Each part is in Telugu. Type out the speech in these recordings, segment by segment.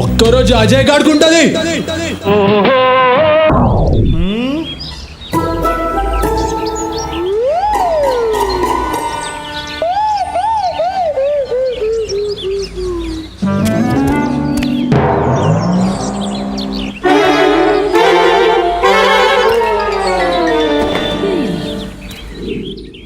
ఒక్కరోజు అజయ్ గాడుకుంటది.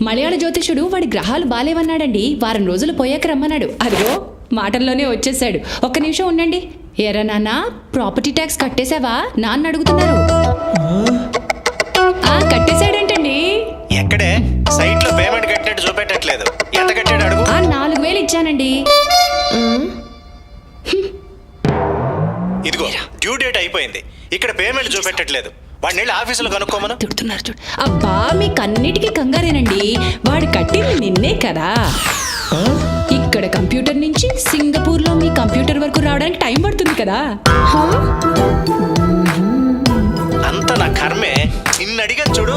మలయాళ జ్యోతిషుడు వాడి గ్రహాలు బాలేవన్నాడండి. వారం రోజులు పోయాక రమ్మన్నాడు. అదిగో మాటల్లోనే వచ్చేసాడు. ఒక్క నిమిషం ఉండండి. ఏరా నాన్న, ప్రాపర్టీ ట్యాక్స్ కట్టేశావా? నాన్న అడుగుతున్నారు. కట్టేశాడంటండి. ఎక్కడే? సైట్ లో పేమెంట్ కట్టినట్టు చూపెట్టట్లేదు. ఎంత కట్టాడు అడుగు. 4,000 ఇచ్చానండి. ఇదిగో డ్యూ డేట్ అయిపోయింది. ఇక్కడ పేమెంట్ చూపెట్టట్లేదు. వాడిని వెళ్ళి ఆఫీసులో కనుక్కోమను. తిడుతున్నారు చూడు. అబ్బా, మీకన్నిటికీ కంగారేనండి. వాడు కట్టింది నిన్నే కదా. ఇక్కడ కంప్యూటర్ నుంచి సింగపూర్ లో మీ కంప్యూటర్ వరకు రావడానికి టైం పడుతుంది కదా. అంత నా కర్మే. నిన్ను అడిగాను చూడు.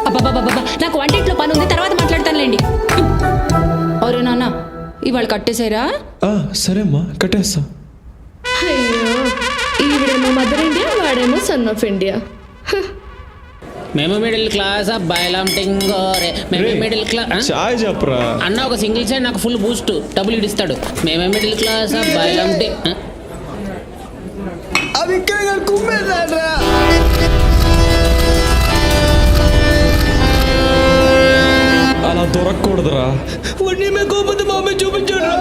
అబ్బాబాబాబా, నాకు వంటింట్లో పని ఉంది, తర్వాత మాట్లాడతానులేండి. అవురే నాన్న, ఇవాళ కట్టేశారా? సరే అమ్మా, కట్టేస్తా. ఈవిడేమో మదర్ ఇండియా, వాడేమో సన్ ఆఫ్ ఇండియా. మేము మిడిల్ క్లాస్ బైలం టింగోరే. మేము మిడిల్ క్లాస్ చాయ్ చెప్పరా అన్న. ఒక సింగిల్ సైడ్ నాకు ఫుల్ బూస్ట్ డబ్బులు ఇస్తాడు. మేమే మిడిల్ క్లాస్ బైలం టింగ్. అవి ఇక్కడ కుమ్మేశాడ్రా. అలా దొరకకూడదురా. వాడిని మేము కోపంతో మామే చూపించాడు.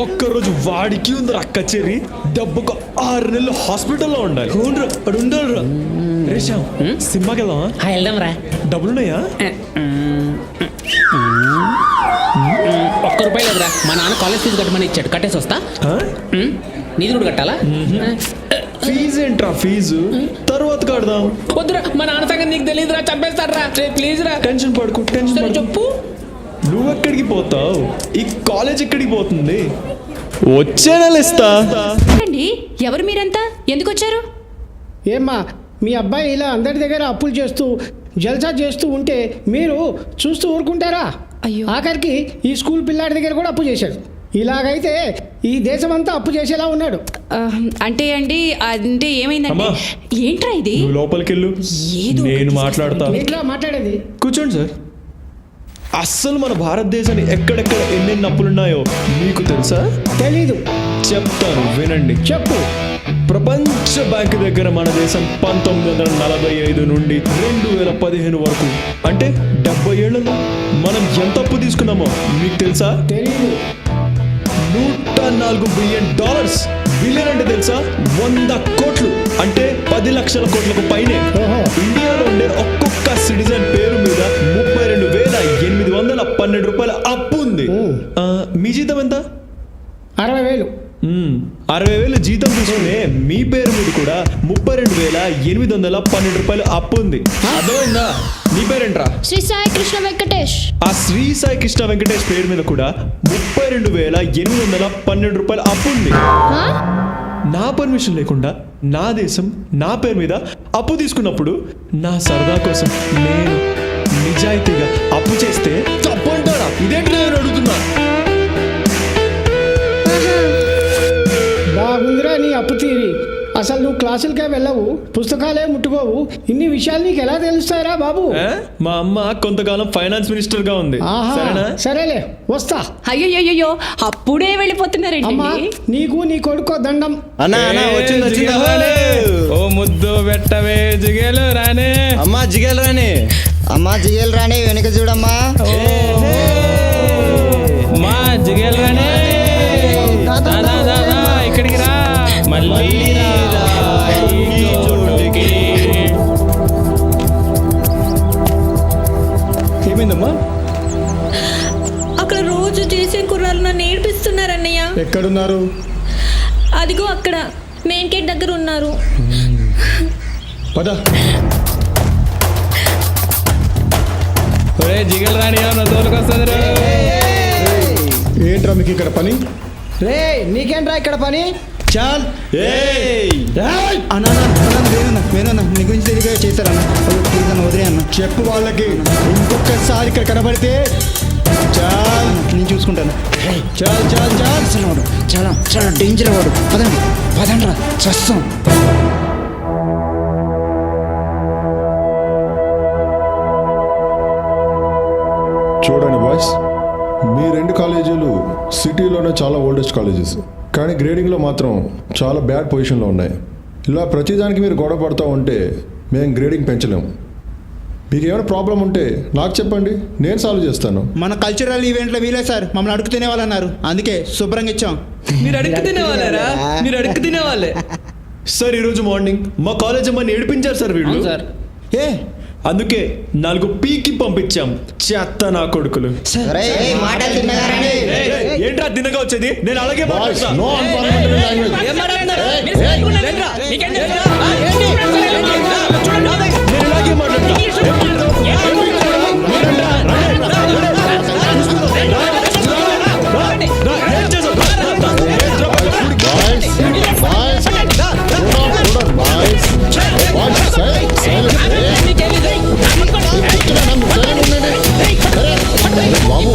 ఒక్కరోజు వాడికి ఉందిరా కచేరి. డబ్బుకు 6 నెలలు హాస్పిటల్లో ఉండాలి. ఉండాలిరా. రేషాం, సినిమాకి వెళ్దామా? వెళ్దాం రా. డబ్బులున్నాయా? ₹1 లేదురా. మా నాన్న కాలేజ్ ఫీజు కట్టమని ఇచ్చాడు. కట్టేసి వస్తా. నీది కూడా కట్టాలా? ఫీజు ఏంట్రా? ఫీజు తర్వాత కడదాం. వద్దురా, మా నాన్న సంగతి నీకు తెలియదురా. చంపేస్తారా. ప్లీజ్ రా. టెన్షన్ పడుకో. టెన్షన్ చెప్పు. నువ్వెక్కడికి పోతావు? ఈ కాలేజ్ ఎక్కడికి పోతుంది? వచ్చే నెల ఇస్తా. అండి, ఎవరు మీరంతా? ఎందుకు వచ్చారు? ఏమ్మా, మీ అబ్బాయి ఇలా అందరి దగ్గర అప్పులు చేస్తూ జల్సా చేస్తూ ఉంటే మీరు చూస్తూ ఊరుకుంటారా? అయ్యో. ఆఖరికి ఈ స్కూల్ పిల్లాడి దగ్గర కూడా అప్పు చేశాడు. ఇలాగైతే ఈ దేశం అంతా అప్పు చేసేలా ఉన్నాడు. అంటే ఏమైందంటే, ఏంట్రా ఇది? నువ్వు లోపలికి వెళ్ళు, నేను మాట్లాడతా. ఏంట్రా మాట్లాడేది? కూర్చోండి సార్. అస్సలు మన భారతదేశాన్ని ఎక్కడెక్కడ ఎన్నెన్ని అప్పులున్నాయో మీకు తెలుసా? తెలీదు. చెప్తాను, వినండి. చెప్పు. ప్రపంచ బ్యాంక్ దగ్గర మన దేశం 1945 నుండి 2015 వరకు, అంటే 70 ఏళ్లలో మనం ఎంత అప్పు తీసుకున్నామో మీకు తెలుసా? తెలీదు. $104 బిలియన్. బిలియన్ అంటే తెలుసా? 100 కోట్లు, అంటే 10 లక్షల కోట్లకు పైనే. ఇండియాలో ఉండే ఒక్కొక్క సిటిజన్ పేరు మీద ₹32,812 అప్పు ఉంది. మీ జీతం ఎంత? 60,000. 60,000 జీతం తీసుకునే మీ పేరు మీద కూడా ₹32,812 అప్పు ఉంది. అర్థమైందా? నీ పేరేంట్రా? శ్రీ సాయి కృష్ణ వెంకటేష్. ఆ శ్రీ సాయి కృష్ణ వెంకటేష్ పేరు మీద కూడా ₹32,812 అప్పు ఉంది. నా పర్మిషన్ లేకుండా నా దేశం నా పేరు మీద అప్పు తీసుకున్నప్పుడు నా సరదా కోసం నేను నిజాయితీగా అప్పు చేస్తే తప్పు అంటారా? ఇదేంటి నేను అడుగుతున్నా. బాగుందిరా నీ అప్పు తీరి. అసలు నువ్వు క్లాసులకే వెళ్ళవు, పుస్తకాలే ముట్టుకోవు. ఇన్ని విషయాలు నీకు ఎలా తెలుస్తాయిరా బాబు? మా అమ్మ కొంతకాలం ఫైనాన్స్ మినిస్టర్ గా ఉంది. సరేలే, వస్తా. అయ్యో, అప్పుడే వెళ్ళిపోతున్నారండి. అమ్మా, నీకు నీ కొడుకో దండం. ఓ ముద్దు పెట్టవే జిగేలు రానే. అమ్మా జిగేలు రాని. అమ్మా జిగేలు రాని, వెనుక చూడమ్మా. మా జిగేలు రానే. ఇక్కడికి రా. మళ్ళీ ఏమైందమ్మా? అక్కడ రోజు చేసే కుర్రాలు నన్ను ఏడిపిస్తున్నారన్నయ్య. ఎక్కడున్నారు? అదిగో అక్కడ మెయిన్ గేట్ దగ్గర ఉన్నారు. పద. జిగల్ రాని ఏంట్రా మీకు ఇక్కడ పని? రే, నీకేంట్రా ఇక్కడ పని? చాల్ ఏయ్! అన్న వేణున్నా నీ గురించి తెలియక చేశారన్న ప్లీజ్ అన్న వదిలే అన్న చెప్పు వాళ్ళకి ఇంకొకసారి ఇక్కడ కనబడితే చాల్ నేను చూసుకుంటాను చాల్ చాల్ చాల్ అసలు వాడు చాలా చాలా డేంజర్ వాడు పదండి పదండ్రా చస్తాం. చూడండి బాయ్స్, మీ రెండు కాలేజీలు సిటీలోనే చాలా ఓల్డెస్ట్ కాలేజెస్, కానీ గ్రేడింగ్లో మాత్రం చాలా బ్యాడ్ పొజిషన్లో ఉన్నాయి. ఇలా ప్రతిదానికి మీరు గొడవ పడుతూ ఉంటే మేము గ్రేడింగ్ పెంచలేము. మీకు ఏమైనా ప్రాబ్లం ఉంటే నాకు చెప్పండి, నేను సాల్వ్ చేస్తాను. మన కల్చరల్ ఈవెంట్లో వీలే సార్ మమ్మల్ని అడుగు తినేవాళ్ళన్నారు, అందుకే శుభ్రంగా ఇచ్చాం. మీరు అడుక్కు తినేవాళ్ళరా? మీరు అడుక్కు తినేవాళ్ళే. సార్ ఈరోజు మార్నింగ్ మా కాలేజ్ అమ్మని ఏడిపించారు సార్ వీళ్ళు. సార్ ఏ అందుకే 4 పీకి పంపించాం. చెత్త నా కొడుకులు. ఏంట్రా తిన్నగా వచ్చేది? నేను అలాగే బాయ్స్, మాట్లాడతా. No unparliamentary language. నేను ఇలాగే మాట్లాడతా. బాయ్స్, బాయ్స్, చూడండి బాయ్స్, బాయ్స్, సైలెంట్, సైలెంట్. బాబు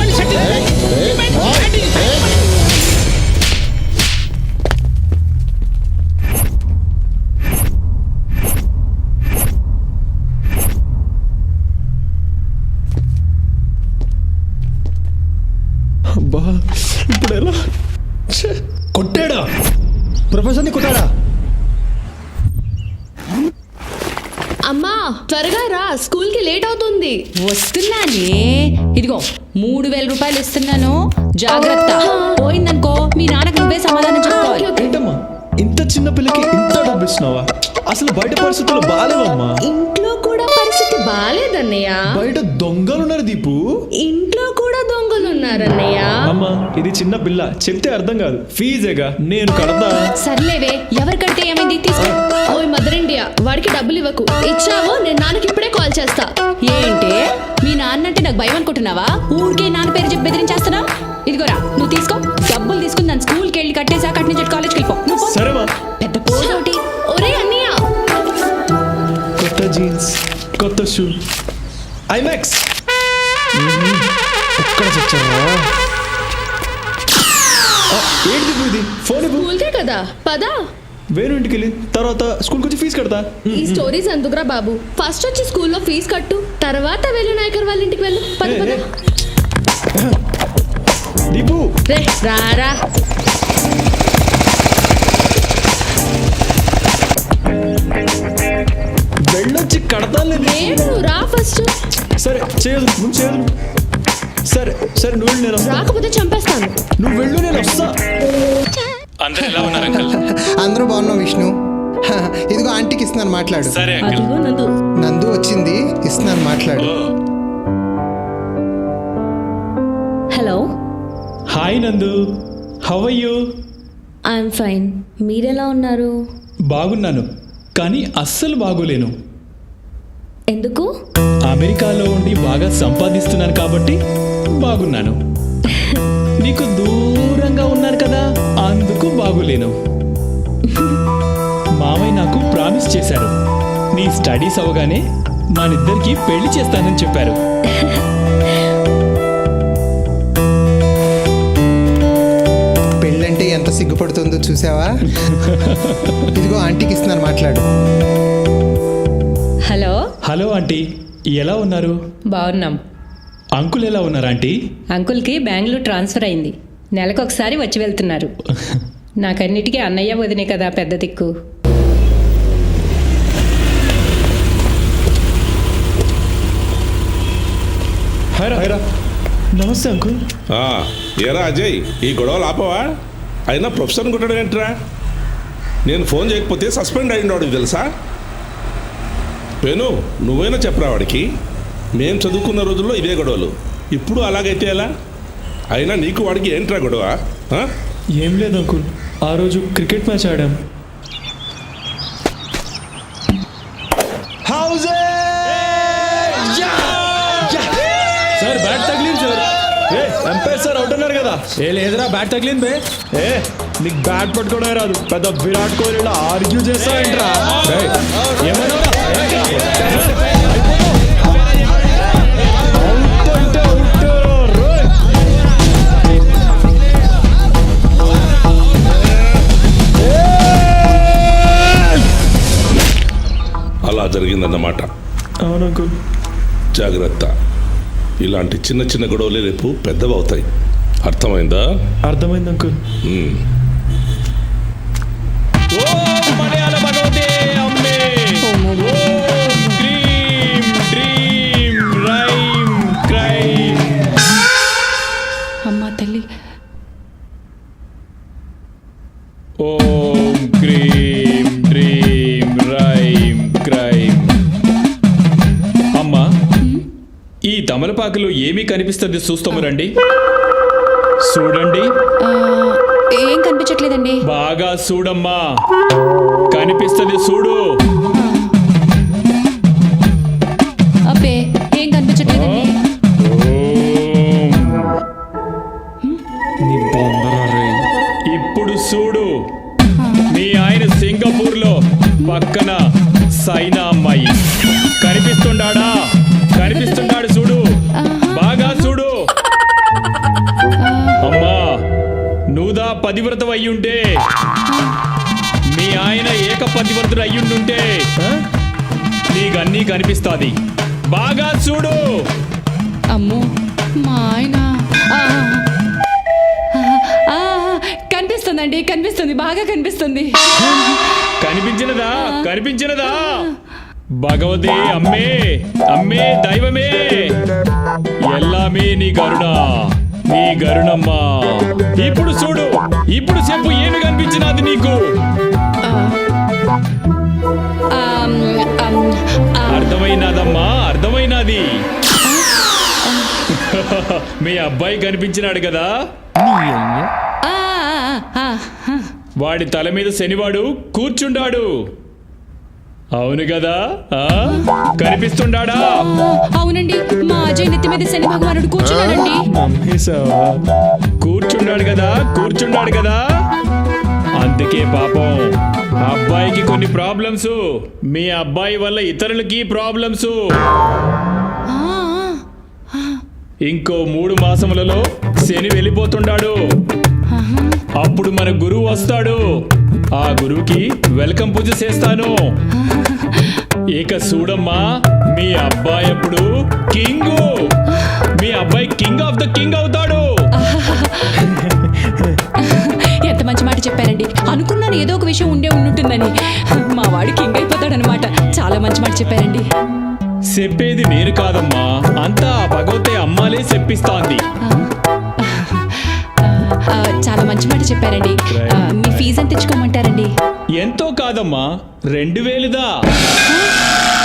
అబ్బా, ఇప్పుడు ఎలా? ఛే, కొట్టాడా? ప్రొఫెసర్ని కొట్టాడా? అమ్మా త్వరగా రా, స్కూల్ కి లేట్ అవుతుంది. వస్తున్నానే. ఇదిగో 3000 రూపాయలు ఇస్తున్నాను, జాగ్రత్త. పోయిందనుకో మీ నాన్నకు నువ్వే సమాధానం చెప్పుకోవాలి. ఏంటమ్మా ఇంత చిన్న పిల్లకి ఇంత డబ్బు ఇస్తున్నావా? అసలు బయట పరిస్థితులు బాగాలేవమ్మా. ఇంట్లో కూడా పరిస్థితి బాగాలేదన్నయ్య. బయట దొంగలున్నారు దీపు. ఇంట్లో కూడా దొంగలు ఉన్నారన్నయ్య. అమ్మా ఇది చిన్న పిల్ల, చెప్తే అర్థం కాదు. ఫీజేగా నేను కడతా. సర్లేవే, ఎవరు కడితే ఏమైంది? తీసుకో. ఓయ్ మదర్ ఇండియా, వాడికి డబ్బులు ఇవ్వకు. ఇచ్చావో నేను నాన్నకి ఇప్పుడే కాల్ చేస్తా. ఏంటే మీ నాన్న అంటే నాకు భయం అనుకుంటున్నావా? ఊరికే నాన్న పేరు చెప్పి బెదిరించేస్తున్నావు. ఇదిగోరా నువ్వు తీసుకో. డబ్బులు తీసుకుని దాని స్కూల్కి వెళ్ళి కట్టేసా, కట్టి నుంచి కాలేజ్కి వెళ్ళిపో. నువ్వు పో. సరేమా. పెద్ద పోటీ. ఒరే అన్నయ్య, కొత్త జీన్స్, కొత్త షూ, ఐమాక్స్. ఎక్కడ చచ్చావా? ఏంటి దీపు ఇది? ఫోన్ ఇవ్వు. స్కూల్కే కదా, పదా. వేరే ఇంటికి వెళ్ళి తర్వాత స్కూల్కి వచ్చి ఫీజు కడతా. ఈ స్టోరీస్ ఎందుకురా బాబు? ఫస్ట్ వచ్చి స్కూల్లో ఫీజు కట్టు, తర్వాత వెళ్ళు నాయకర్ వాళ్ళ ఇంటికి వెళ్ళు. పద పద. దీపు రే రారా. వెళ్ళొచ్చి కడతాను. నేను రా ఫస్ట్. సరే చేయదు, నువ్వు చేయదు. సరే సరే నువ్వు వెళ్ళు, నేను వస్తా. రాకపోతే చంపేస్తాను. నువ్వు వెళ్ళు, నేను వస్తా. అందరు ఎలా ఉన్నారు అంకల్? అందరూ బాగున్నాం విష్ణు. ఇదిగో ఆంటీకి ఇస్తున్నాను మాట్లాడు. సరే అంకల్. నందు వచ్చింది, ఇస్తున్నాను మాట్లాడు. Hello, hi Nandu, how are you? I'm fine. మీరెలా ఉన్నారు? బాగున్నాను, కానీ అస్సలు బాగోలేను. ఎందుకు? అమెరికాలో ఉండి బాగా సంపాదిస్తున్నాను కాబట్టి బాగున్నాను. నీకు దూరంగా ఉన్నాను కదా, అందుకు బాగోలేను. మామయ్య నాకు ప్రామిస్ చేశారు, నీ స్టడీస్ అవగానే మనిద్దరికి పెళ్లి చేస్తానని చెప్పారు. పెళ్ళంటే ఎంత సిగ్గుపడుతుందో చూసావా? ఇదిగో ఆంటీకి ఇస్తున్నాను మాట్లాడు. హలో. హలో ఆంటీ, ఎలా ఉన్నారు? బాగున్నాం. అంకుల్ ఎలా ఉన్నారు ఆంటీ? అంకుల్కి బెంగళూరు ట్రాన్స్ఫర్ అయింది, నెలకొకసారి వచ్చి వెళ్తున్నారు. నాకన్నిటికీ అన్నయ్య వదినే కదా పెద్ద దిక్కు. హైరా. నమస్తే అంకుల్. ఏరా అజయ్, ఈ గొడవలు ఆపవా? అయినా ప్రొఫెసర్ కొట్టడం ఏంట్రా? నేను ఫోన్ చేయకపోతే సస్పెండ్ అయ్యిండు తెలుసా? పెను నువ్వైనా చెప్పరా వాడికి. మేం చదువుకున్న రోజుల్లో ఇదే గొడవలు, ఇప్పుడు అలాగైతే ఎలా? అయినా నీకు వాడికి ఏంట్రా గొడవ? ఏం లేదు అంకుల్, ఆ రోజు క్రికెట్ మ్యాచ్ ఆడాం. సార్ బ్యాట్ తగిలింది సార్. ఎంపైర్ సార్ అవుట్ అన్నారు కదా. ఏ లేదురా, బ్యాట్ తగిలింది బే. నీకు బ్యాట్ పట్టుకోవడం రాదు, పెద్ద విరాట్ కోహ్లీలో ఆర్గ్యూ చేస్తావేంట్రా? రేయ్, ఏమన్నావురా? అవుట్ అంటే అవుట్, రోయ్. అలా జరిగిందన్నమాట. అవును అంకుల్. జాగ్రత్త, ఇలాంటి చిన్న చిన్న గొడవలే రేపు పెద్దవి అవుతాయి. అర్థమైందా? అర్థమైంది అంకుల్. ఓం మలయాళ భగవతే అమ్మే, ఓం క్రీం డ్రీం రైం క్రైం. అమ్మా తల్లి. ఓం క్రీం డ్రీం రైం క్రైం. అమ్మా, ఈ తమలపాకులో ఏమీ కనిపిస్తుంది చూస్తాము రండి. చూడండి. ఏం కనిపించట్లేదండి. బాగా చూడమ్మా, కనిపిస్తుంది చూడు. అబ్బే ఏం కనిపించట్లేదండి. నీ బొందరా రే. ఇప్పుడు చూడు, మీ ఆయన సింగపూర్ లో పక్కన సైనా అమ్మాయి కనిపిస్తుండాడా? కనిపిస్తున్నాడు చూడు, బాగా చూడు. అమ్మా, నువ్వుదా పతివ్రత అయ్యుంటే, మీ ఆయన ఏక పతివ్రతుడు అయ్యుంటుంటే నీకన్నీ కనిపిస్తాది. బాగా చూడు. అమ్మో మా ఆయన. కనిపిస్తుందండి, కనిపిస్తుంది, బాగా కనిపిస్తుంది. కనిపించినదా? కనిపించినదా? భగవతే అమ్మే, అమ్మే దైవమే, ఎల్లామే నీ గరుణ, నీ గరుణమ్మా. ఇప్పుడు చూడు, ఇప్పుడు చెప్పు, ఏమి కనిపించినది నీకు? అర్థమైనదమ్మా, అర్థమైనది. మీ అబ్బాయి కనిపించినాడు కదా, వాడి తల మీద శనివాడు కూర్చుండాడు. అవును కదా? కనిపిస్తుండాడా? అవునండి, మా అజయ్ నెత్తి మీద శని భగవానుడు కూర్చున్నాడండి. కూర్చున్నాడు కదా, కూర్చున్నాడు కదా. అందుకే పాపం అబ్బాయికి కొన్ని ప్రాబ్లమ్స్, మీ అబ్బాయి వల్ల ఇతరులకి ప్రాబ్లమ్స్. ఇంకో 3 మాసములలో శని వెళ్ళిపోతుండాడు. అప్పుడు మన గురువు వస్తాడు. ఆ గురువుకి వెల్కమ్ పూజ చేస్తాను. ఇక చూడమ్మా, మీ అబ్బాయి అప్పుడు కింగ్, మీ అబ్బాయి కింగ్ ఆఫ్ ద కింగ్ అవుతాడు. ఎంత మంచి మాట చెప్పారండి. అనుకున్నాను ఏదో ఒక విషయం ఉంటుందని. మా వాడు కింగ్ అయిపోతాడనమాట. చాలా మంచి మాట చెప్పారండి. చెప్పేది నేను కాదమ్మా, అంతా భగవతే అమ్మాలే చెప్పిస్తాంది. చాలా మంచి మాట చెప్పారండి. మీ ఫీజు ఎంత తెచ్చుకోమంటారండి? ఎంతో కాదమ్మా, 2000దా.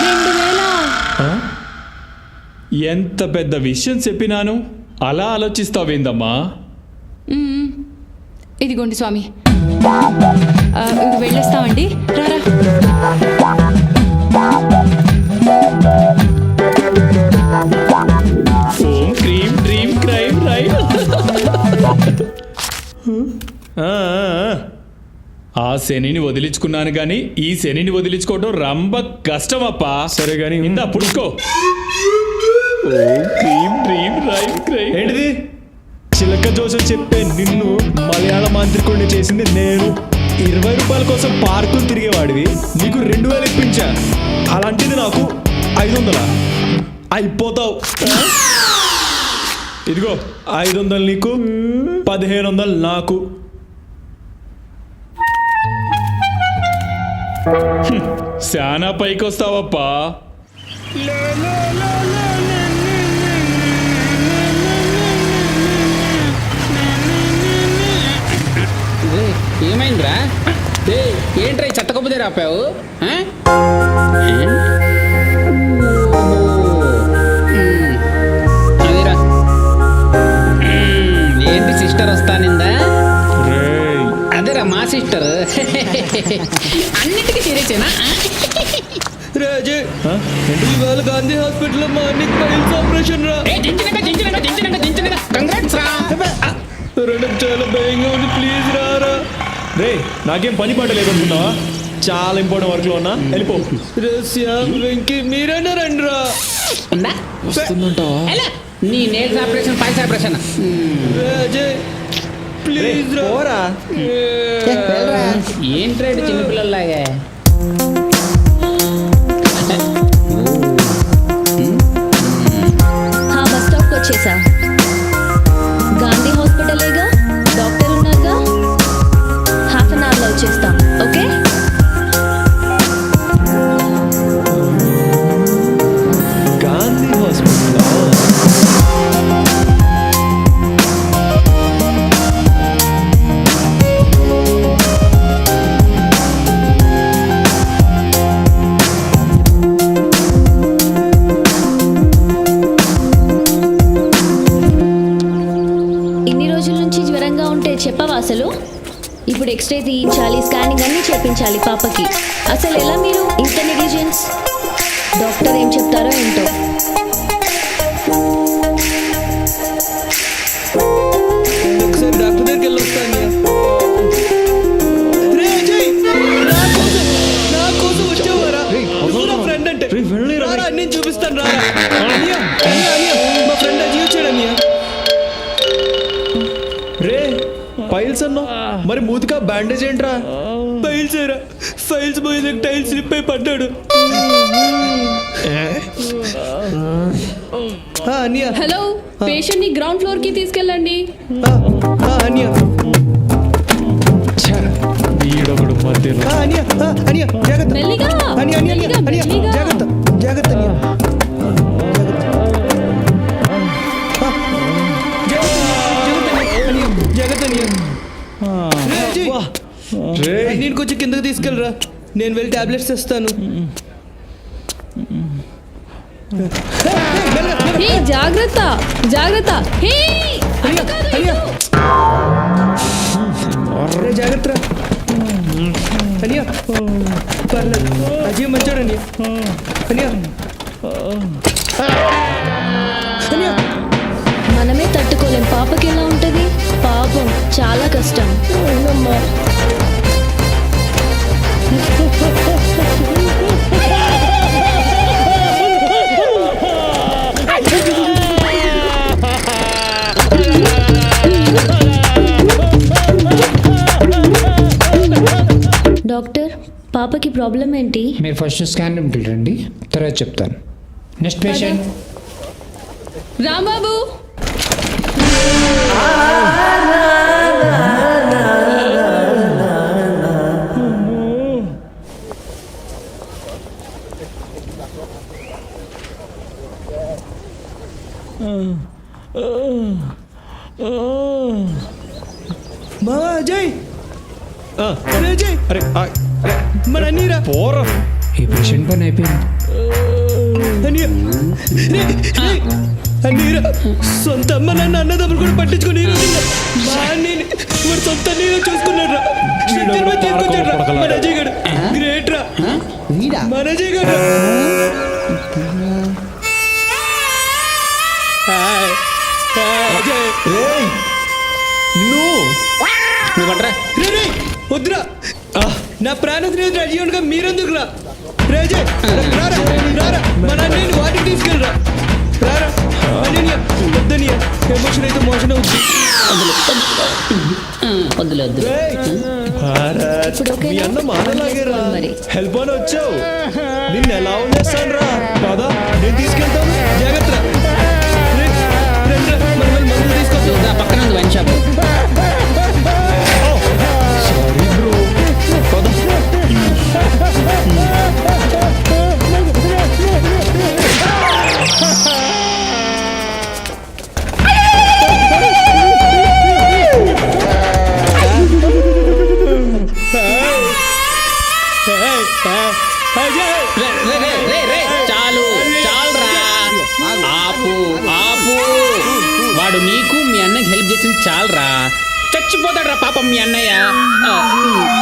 2000? ఎంత పెద్ద విషయం చెప్పినాను, అలా ఆలోచిస్తావేందమ్మా? ఇదిగోండి స్వామి, వెళ్ళొస్తామండి. రారా. ఓం క్రీం డ్రీం క్రైం రై. ఆ శనిని వదిలించుకున్నాను గాని ఈ శనిని వదిలించుకోవడం రంబ కష్టమప్పా. సరే గాని ఇందా పుడుచుకో. ఓం క్రీం డ్రీం రైం క్రైం. ఏంటిది? చిలక జోసం చెప్పే నిన్ను మలయాళ మాంత్రికుడిని చేసింది నేను. 20 రూపాయల కోసం పార్కులు తిరిగేవాడివి, నీకు 2000 ఇప్పించా. అలాంటిది నాకు 500. అయిపోతావు. ఇదిగో 500 నీకు, 1500 నాకు. శానా పైకి వస్తావప్పా. ఏమైందిరా? ఏంట్రా చెత్త కొబ్బరి రాపావు? అదిరా, ఏంటి సిస్టర్ వస్తానిందా? అదేరా మా సిస్టర్. అన్నిటికీ తీరేచేనా? ఇవాళ గాంధీ హాస్పిటల్ మా అన్నికి పైల్స్ ఆపరేషన్ రా. నాకు చాలా భయంగా ఉంది, ప్లీజ్ రారా. రే నాకేం పని పాట లేదనుకున్నావా? చాలా ఇంపార్టెంట్ వర్క్లో ఉన్నా, వెళ్ళిపో. శ్యామ్ వెంకీ మీరైనా రండి రా. ఉందా వస్తుందంటావా? ఎలా? నీ nails operation Paisa operation Ajay please రా. ఏంట్రా చిన్నపిల్లలాగా? బస్ స్టాప్కి వచ్చేసా. గాంధీ హాస్పిటలేగా, డాక్టర్ ఉన్నారుగా. హాఫ్ అన్ అవర్లో వచ్చేస్తాం, ఓకే? గాంధీ హాస్పిటల్. ఇన్ని రోజుల నుంచి జ్వరంగా ఉంటే చెప్పవా అసలు? ఇప్పుడు ఎక్స్రే తీయించాలి, స్కానింగ్ అన్నీ చేయించాలి పాపకి. అసలు ఎలా మీరు ఇంత నెగ్లిజెన్స్? డాక్టర్ ఏం చెప్తారో ఏంటో. ఒకసారి డాక్టర్ దగ్గరికి వెళ్ళి వస్తాను. రే అజయ్, నా కోసం వచ్చావారా? నువ్వు నా ఫ్రెండ్ అంటే రారా, నేను చూపిస్తాను రారా. అనియా, అనియా, అనియా, మా ఫ్రెండ్ అజయ్ వచ్చాడు అనియా. రే ఫైల్స్ అన్నా, మరి మూతికా బ్యాండేజ్ ఏంట్రా? ఫైల్స్ ఏరా, ఫైల్స్ పోయి టైల్స్ స్లిప్ అయి పడ్డాడు. అనియా. హలో, పేషెంట్ ని గ్రౌండ్ ఫ్లోర్ కి తీసుకెళ్ళండి. అనియా వీడొకడు మధ్యలో. అనియా, అనియా జాగ్రత్త. మెల్లిగా, అనియా, అనియా, అనియా, అనియా మెల్లిగా. జాగ్రత్త, జాగ్రత్త అనియా. నేను కొంచెం కిందకి తీసుకెళ్ళరా, నేను వెళ్ళి టాబ్లెట్స్ తెస్తాను. హే, జాగ్రత్త, జాగ్రత్త. హే, జాగ్రత్త అనియా. పర్లేదు, అజయ్ మంచోడు అనియా. అనియా, అనియా. మనమే తట్టుకోలేం, పాపకి ఎలా ఉంటది? పాపం చాలా కష్టం. డాక్టర్, పాపకి ప్రాబ్లం ఏంటి? మీరు ఫస్ట్ స్కాన్ రూమ్కి రండి, తర్వాత చెప్తాను. Next patient. రాంబాబు. మా అజయ్, అజయ్, అరే మరి అన్నీరా పోరా. ఈ పేషెంట్ పని అయిపోయింది. అన్నీరా సొంత అమ్మ నాన్న అన్నదమ్ములు కూడా పట్టించుకుని మరి సొంత నీరు చూసుకున్నాడు రా. తీసుకొచ్చాడు రా మన అజయ్ గారు. గ్రేట్ రా మన అజయ్ గారు. వద్దురా, నా ప్రాణ స్నేహితుడు అజీవన్గా మీరెందుకు రా? రేజయ్ రారా, మన అన్నయ్యని వాటికి తీసుకెళ్ళరా. రారా అన్నయ్య, వద్దనియ ఎమోషన్ అయితే మోషన్ అవుతుంది. మీ అన్న మానలాగేరా, హెల్ప్ అని వచ్చావు, నిన్ను ఎలా చేస్తాను రా. కాదా నేను తీసుకెళ్తాను, జాగ్రత్త. మందులు తీసుకొస్తా పక్కన వైన్ షాప్. సారీ బ్రో, కాదా చాలు చాలురా, ఆపు ఆపు. వాడు నీకు మీ అన్నకి హెల్ప్ చేసింది చాలరా. చచ్చిపోతాడు రా పాపం మీ అన్నయ్య.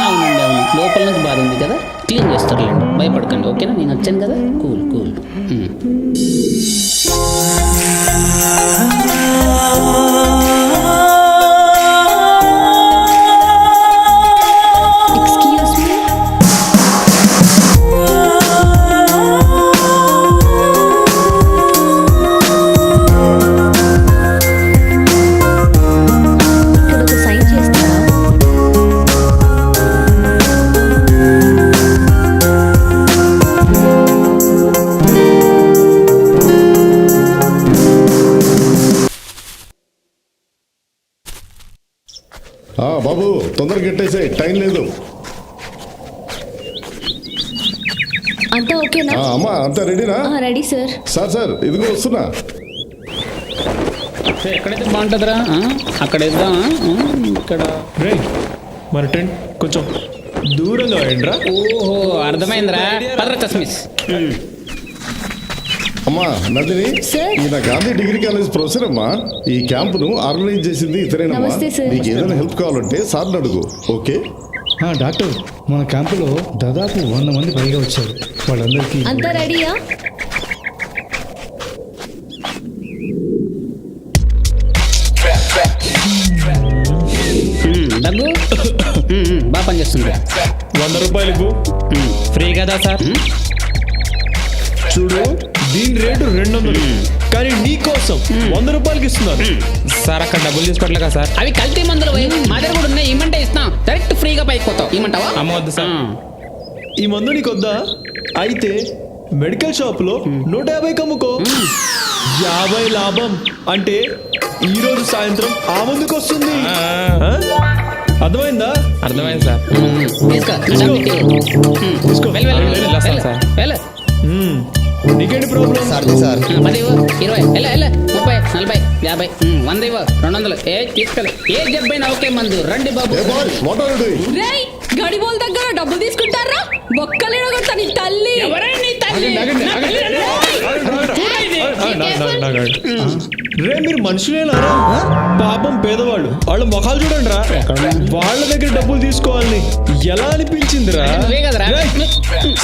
అవునండి, అవును, లోపల నుంచి బాధ ఉంది కదా, క్లీన్ చేస్తారులేండి, భయపడకండి. ఓకేనా, నేను వచ్చాను కదా. Cool cool. బాబు తొందరగా గెట్టేసే టైం లేదు. అంతా ఓకేనా? అమ్మా అంతా రెడీనా? Ready sir. సార్ ఇదిగో వస్తున్నా. ఎక్కడైతే బాగుంటుందిరా? అక్కడ వేద్దాం. ఇక్కడ రే మన టెంట్ కొంచెం దూరంగా వేయండిరా. ఓహో అర్థమైందిరా. పర్ర చస్మిస్. అమ్మా నందిని, సార్. ఈయన గాంధీ డిగ్రీ కాలేజ్ ప్రొఫెసర్ అమ్మా. ఈ క్యాంపును ఆర్గనైజ్ చేసింది ఇతరేనమ్మా. నమస్తే సార్. నీకు ఏదైనా హెల్ప్ కావాలంటే సార్ని అడుగు. ఓకే డాక్టర్, మన క్యాంపులో దాదాపు 100 మంది పైగా వచ్చారు. వాళ్ళందరికీ అంతా రెడీయా? దగ్గు బాగా పనిచేస్తుంది. 100 రూపాయలు ఇవ్వు. ఫ్రీ కదా సార్? చూడు దీని రేటు 200, కానీ నీ కోసం 100 రూపాయలకి ఇస్తున్నాను. సార్ అక్కడ డబ్బులు తీసుకోవట్లే కదా సార్? అవి కల్తీ మందులు మా దగ్గర కూడా ఉన్నాయి. ఇమ్మంటే ఇస్తాం. డైరెక్ట్ ఫ్రీగా పైకి పోతాం. ఇమ్మంటావా? అమ్మవద్దు సార్. ఈ మందు నీకు వద్దా? అయితే మెడికల్ షాప్ లో 150 అమ్ముకో. 50 లాభం అంటే ఈ రోజు సాయంత్రం ఆ మందుకు వస్తుంది. అర్థమైందా? అర్థమైంది సార్. తీసుకో. వస్తాను సార్. నీకేంటి ప్రాబ్లం? సార్ 10, 20, 30, 40, 50, 100, 200. తీసుకెళ్ళి ఏ జబ్బైనా ఓకే మందు. రండి బాబు. What are you doing? రేయ్ గడిబోల్ దగ్గర డబ్బులు తీసుకుంటారా? బొక్కలేడు కొడతా నీ తల్లి. ఎవరైనా నీ తల్లి? రే మీరు మనుషులేనారా? పాపం పేదవాళ్ళు, వాళ్ళ ముఖాలు చూడండి రా. వాళ్ళ దగ్గర డబ్బులు తీసుకోవాలని ఎలా అనిపించిందిరా? నువ్వే కదరా? రేయ్,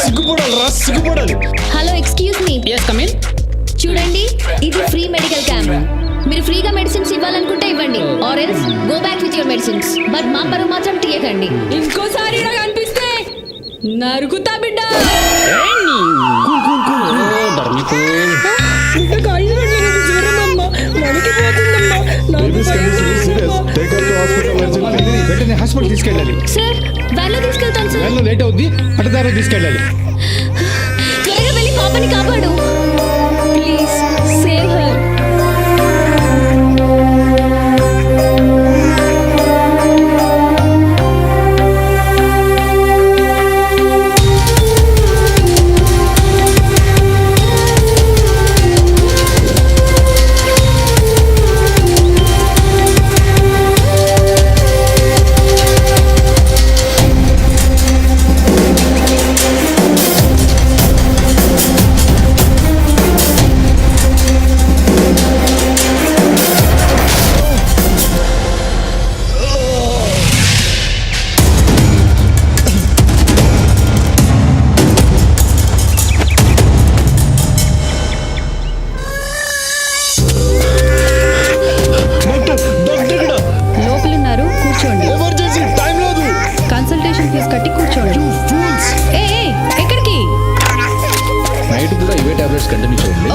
సిగ్గుపడాలి రా, సిగ్గుపడాలి. Hello, excuse me. Yes come in. చూడండి, ఇది ఫ్రీ మెడికల్ క్యాంప్. మీరు ఫ్రీగా మెడిసిన్స్ ఇవ్వాలనుకుంటే ఇవ్వండి, or else go back with your medicines. But మా పరువు మాత్రం తీయకండి. ఇంకోసారి ఇలా కనిపిస్తే నరుకుతా బిడ్డ. Baby's condition is serious. Take her to hospital urgently. వెంటనే హాస్పిటల్ తీసుకెళ్ళాలి. సార్, వ్యాన్లో తీసుకెళ్తాను సార్. వ్యాన్లో లేట్ అవుద్ది, పట్టదారా తీసుకెళ్ళాలి. త్వరగా వెళ్ళి పాపని కాపాడు. Please save her. లోపలున్నారు, కూర్చోండి. ఎమర్జెన్సీ టైం లేదు. కన్సల్టేషన్ ఫీజు కట్టి కూర్చోండి. ఎక్కడికి? నైట్ కూడా ఇవే టాబ్లెట్స్ కంటిన్యూ చేయండి.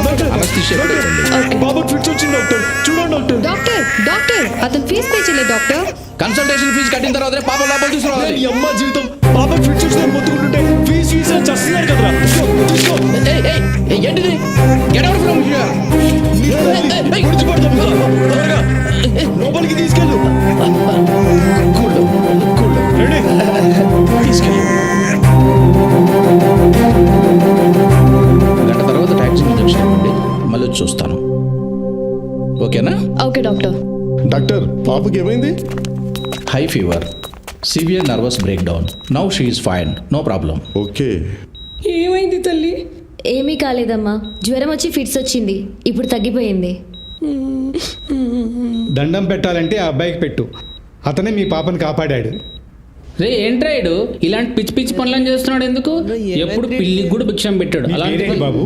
బాబు ఫిట్స్ వచ్చింది డాక్టర్. చూడండి డాక్టర్. డాక్టర్ అతను ఫీజు పే చేయలేదు డాక్టర్. కన్సల్టేషన్ ఫీజు కట్టిన తర్వాత పాప లోపల తీసుకురావాలి. ఈ అమ్మ జీవితం బాబు ఫిట్స్ వచ్చిందని మొత్తుకుంటుంటే ఫీజు అని చేస్తున్నారు కదరా. తీసుకో. ఏంటిది? Get out from here. విడిచిపడతాం కదా. త్వరగా లోపలికి తీసుకెళ్ళు. రెడీ? తీసుకెళ్ళు. గంట తర్వాత ట్యాక్సీ ఇంజెక్షన్ ఇవ్వండి. మళ్ళీ చూస్తాను. ఓకేనా? Okay doctor. డాక్టర్ పాపకి ఏమైంది? High fever, severe nervous breakdown. Now she is fine, no problem. Okay. ఏమైంది తల్లి? ఏమీ కాలేదమ్మా, జ్వరం వచ్చి ఫిట్స్ వచ్చింది, ఇప్పుడు తగ్గిపోయింది. దండం పెట్టాలంటే ఆ అబ్బాయికి పెట్టు. అతనే మీ పాపని కాపాడాడు. రే ఏంట్రాయుడు ఇలాంటి పిచ్చి పిచ్చి పనులను చేస్తున్నాడు ఎందుకు? ఎప్పుడు పిల్లికి కూడా భిక్షం పెట్టాడు. అలాంటి బాబు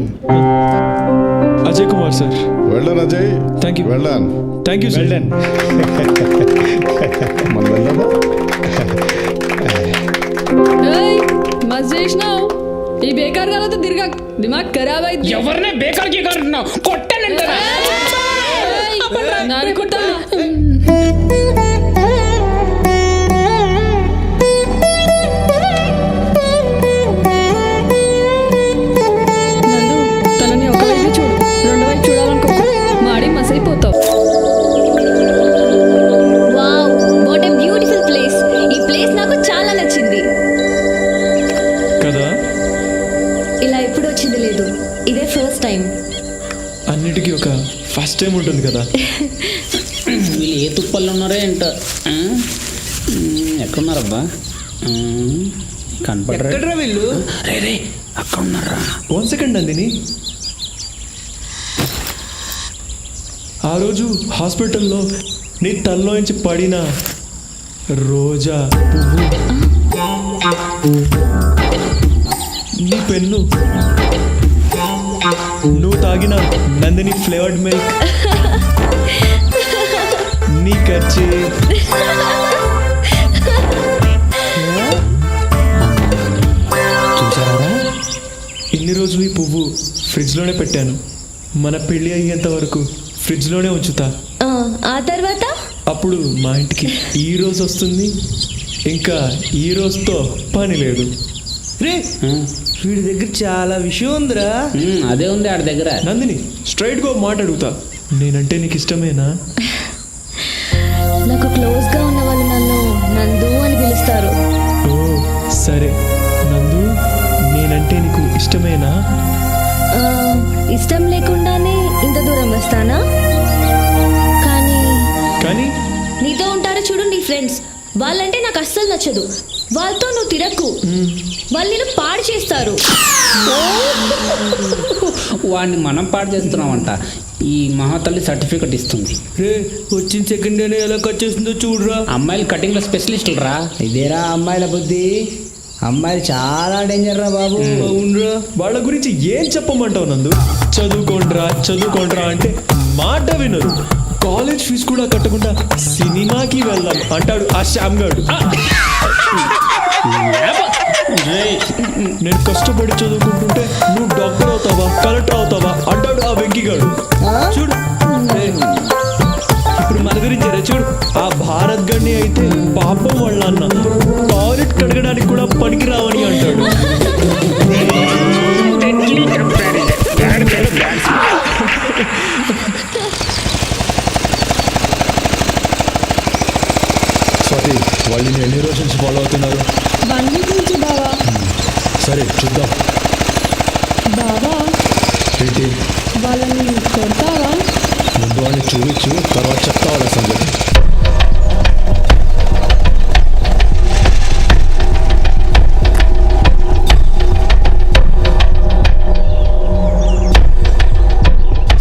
అజయ్ కుమార్ సార్. వెళ్ళాను అజయ్. Thank you. వెళ్ళాను. Thank you sir. వెళ్ళండి. మనం వెళ్దామా? మస్తు చేసినావు. ఈ బేకార్ గాలతో తిరగా దిమాగ్ ఖరాబ్ అయితే. ఎవరినే బేకార్కి కారుతున్నావు? కొట్టానంటారా? నరుకుతా. నందు, తనని ఒకవైపు చూడు, రెండు వైపు చూడాలనుకో. మాడి మసైపోతావు. వావ్, వాట్ ఏ బ్యూటిఫుల్ ఎక్కడున్నారబ్బా కనపడరా ఎక్కడ్రా వీళ్ళు? రే రే అక్కడ ఉన్నారా? 1 సెకండ్ నందిని. ఆ రోజు హాస్పిటల్లో నీ తల్లోంచి పడిన రోజా పువ్వు, నీ పెన్ను, నువ్వు తాగిన నందిని ఫ్లేవర్డ్ మిల్క్, నీ ఖర్చు, చూసారా? ఇన్ని రోజులు ఈ పువ్వు ఫ్రిడ్జ్లోనే పెట్టాను. మన పెళ్ళి అయ్యేంత వరకు ఫ్రిడ్జ్లోనే ఉంచుతా. ఆ తర్వాత అప్పుడు మా ఇంటికి ఈ రోజు వస్తుంది, ఇంకా ఈ రోజుతో పని లేదు. రే వీడి దగ్గర చాలా విషయం ఉందిరా. అదే ఉంది ఆడి దగ్గర. నందిని, స్ట్రైట్గా మాట అడుగుతా, నేనంటే నీకు ఇష్టమేనా? నాకు క్లోజ్గా ఉన్న వాళ్ళు నన్ను నందు అని పిలుస్తారు. ఓ సరే నందు, నేనంటే నీకు ఇష్టమేనా? ఇష్టం లేకుండానే ఇంత దూరం వస్తానా? కానీ నీతో ఉంటారో చూడు నీ ఫ్రెండ్స్, వాళ్ళంటే నాకు అస్సలు నచ్చదు. వాళ్ళతో నువ్వు తిరక్కు, వాళ్ళు నేను పాడు చేస్తారు. వాడిని మనం పాడు చేస్తున్నామంట. ఈ మహాతల్లి సర్టిఫికెట్ ఇస్తుంది. రే వచ్చిన సెకండ్ డేనే ఎలా కట్ చేస్తుందో చూడరా. అమ్మాయిలు కటింగ్ లో స్పెషలిస్టులు రా. ఇదేరా అమ్మాయిల బుద్ధి. అమ్మాయిలు చాలా డేంజర్ రా బాబు. అవునరా. వాళ్ళ గురించి ఏం చెప్పమంటావు నందు? చదువుకోండ్రా అంటే మాట వినరు. కాలేజ్ ఫీజు కూడా కట్టకుండా సినిమాకి వెళ్దాం అంటాడు ఆ శ్యామ్ గాడు. నేను కష్టపడి చదువుకుంటుంటే నువ్వు డాక్టర్ అవుతావా, కలెక్టర్ అవుతావా అంటాడు ఆ వెంకీగాడు. చూడు ఇప్పుడు మన గురించి చూడు. ఆ భారత్ గడ్డి అయితే పాపం వాళ్ళ అన్న టాయిలెట్ కడగడానికి కూడా పనికి రావని అంటాడు. స్వాతి, వాళ్ళని ఎన్ని రోజుల నుంచి ఫాలో అవుతున్నారు? 1 వీక్ నుంచి బావా. సరే చూద్దాం. బావా ఏంటి? వాళ్ళని కొడతావా? ముందు వాళ్ళని చూపించు, తర్వాత చెప్తా వాళ్ళ సంగతి.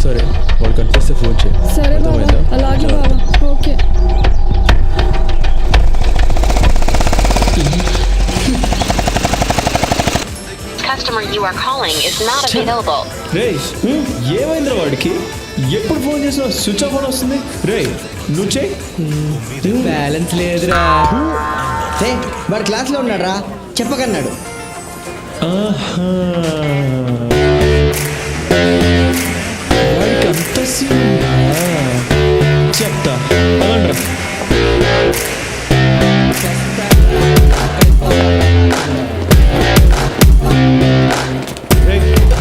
సరే వాళ్ళు కనిపిస్తే ఫోన్ చేయి. సరే బావా, అలాగే బావా. Okay. Customer you are calling is not available. రే ఏమైందిరా వాడికి? ఎప్పుడు ఫోన్ చేసినా స్విచ్ ఆఫ్ అని వస్తుంది. రే నువ్వు చేయి. బ్యాలెన్స్ లేదురా. వాడు క్లాస్లో ఉన్నాడు రా, చెప్పకన్నాడు. ఆహా, వాడికి అంత సీన్ ఉందా? చెప్తా అవునరా.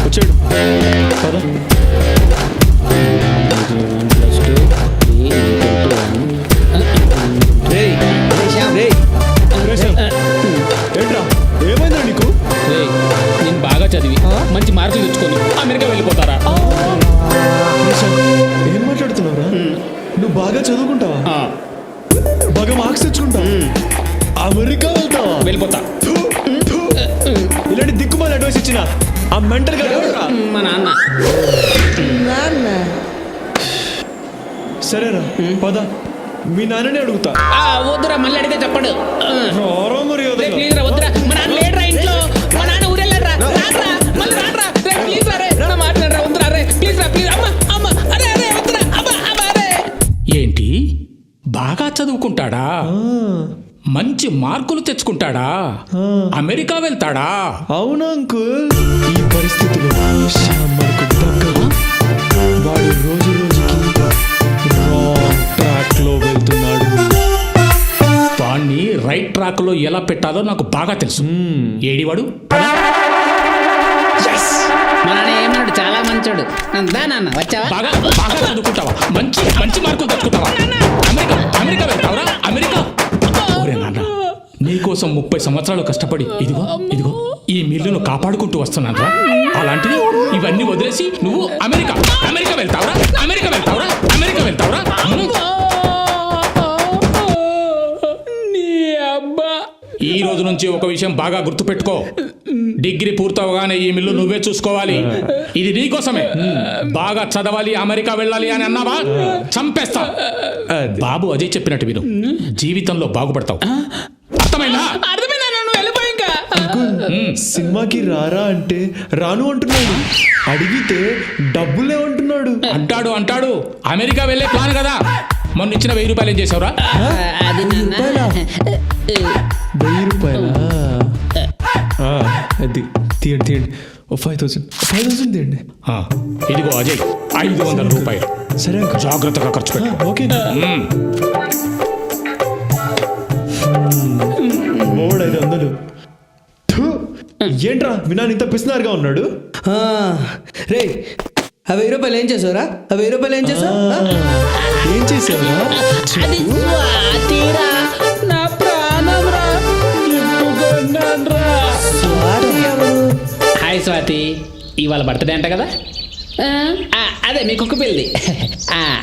వచ్చాడు పద. ఏంట్రా ఏమైందా నీకు? నేను బాగా చదివి మంచి మార్కులు తెచ్చుకొని అమెరికా వెళ్ళిపోతారా? ఏం మాట్లాడుతున్నావురా? నువ్వు బాగా చదువుకుంటావా? బాగా మార్క్స్ తెచ్చుకుంటావు, అమెరికా వెళ్తావా? వెళ్ళిపోతా. ఇలాంటి దిక్కుమాలి అడ్వైస్ ఇచ్చిన ఆ మెంటల్ గా మా నాన్న. సరేరా పద, మీ నాన్నని అడుగుతా. వద్దురా, మళ్ళీ అడిగితే చెప్పడు. ప్లీజ్ రా, వద్దురా. మా నాన్న లేడురా ఇంట్లో. మా నాన్న ఊరెళ్ళారా? రాట్రా, మళ్ళీ రాట్రా. రే ప్లీజ్ రా, రే నా మాట్లాడరా, వద్దురా రే, ప్లీజ్ రా, ప్లీజ్. అమ్మ అమ్మ, అరే అరే వద్దురా, అమ్మ అమ్మ అరే. ఏంటి బాగా చదువుకుంటాడా? మంచి మార్కులు తెచ్చుకుంటాడా? అమెరికా వెళ్తాడా? అవునా అంకుల్? ఈ పరిస్థితిలో శ్యామ్ మనకు దగ్గర. వాడు రోజు రోజుకి రాంగ్ ట్రాక్ లో వెళ్తున్నాడు. వాణ్ణి రైట్ ట్రాక్ లో ఎలా పెట్టాలో నాకు బాగా తెలుసు. ఏడివాడు? మా నాన్న ఏమన్నాడు? చాలా మంచోడు. దా నాన్న, వచ్చావా? బాగా బాగా చదువుకుంటావా? మంచి మంచి మార్కులు తెచ్చుకుంటావా? అమెరికా అమెరికా వెళ్తావరా? అమెరికా? ఓరే నాన్న, నీకోసం 30 సంవత్సరాలు కష్టపడి ఇదిగో ఇదిగో ఈ మిల్లును కాపాడుకుంటూ వస్తున్నాను. అలాంటిది ఇవన్నీ వదిలేసి నువ్వు అమెరికా అమెరికా వెళ్తావరా? అమెరికా వెళ్తావరా? అమెరికా వెళ్తావరా? నీ అబ్బా. ఈ రోజు నుంచి ఒక విషయం బాగా గుర్తుపెట్టుకో. డిగ్రీ పూర్తవగానే ఈ మిల్లు నువ్వే చూసుకోవాలి. ఇది నీకోసమే. బాగా చదవాలి, అమెరికా వెళ్ళాలి అని అన్నావా చంపేస్తా. బాబు అజయ్ చెప్పినట్టు విను, జీవితంలో బాగుపడతావు. అర్థమైందా? అర్థమైందా? నువ్వు వెళ్ళిపోయి ఇంకా. సినిమాకి రారా అంటే రాను అంటున్నాడు, అడిగితే డబ్బులే అంటున్నాడు. అంటాడు అమెరికా వెళ్ళే ప్లాన్ కదా. మొన్న ఇచ్చిన 1000 రూపాయలు ఏం చేసావురా? అది నాన్న. 1000 రూపాయలా? అది తీయండి. 5000 తీయండి. ఇదిగో అజయ్, 500 రూపాయలు. సరే అంకుల్, జాగ్రత్తగా ఖర్చు పెట్టు. ఓకే. 500. ఏంట్రా మీ నాన్న ఇంత పిసినారుగా ఉన్నాడు? రే, 1000 రూపాయలు ఏం చేసావురా? 1000 రూపాయలు ఏం చేసావు? ఏం చేసావురా? అది స్వాతిరా, నా ప్రాణంరా. హాయ్ స్వాతి, ఇవాళ బర్త్డే అంట కదా? అదే మీ కుక్క పిల్లిది.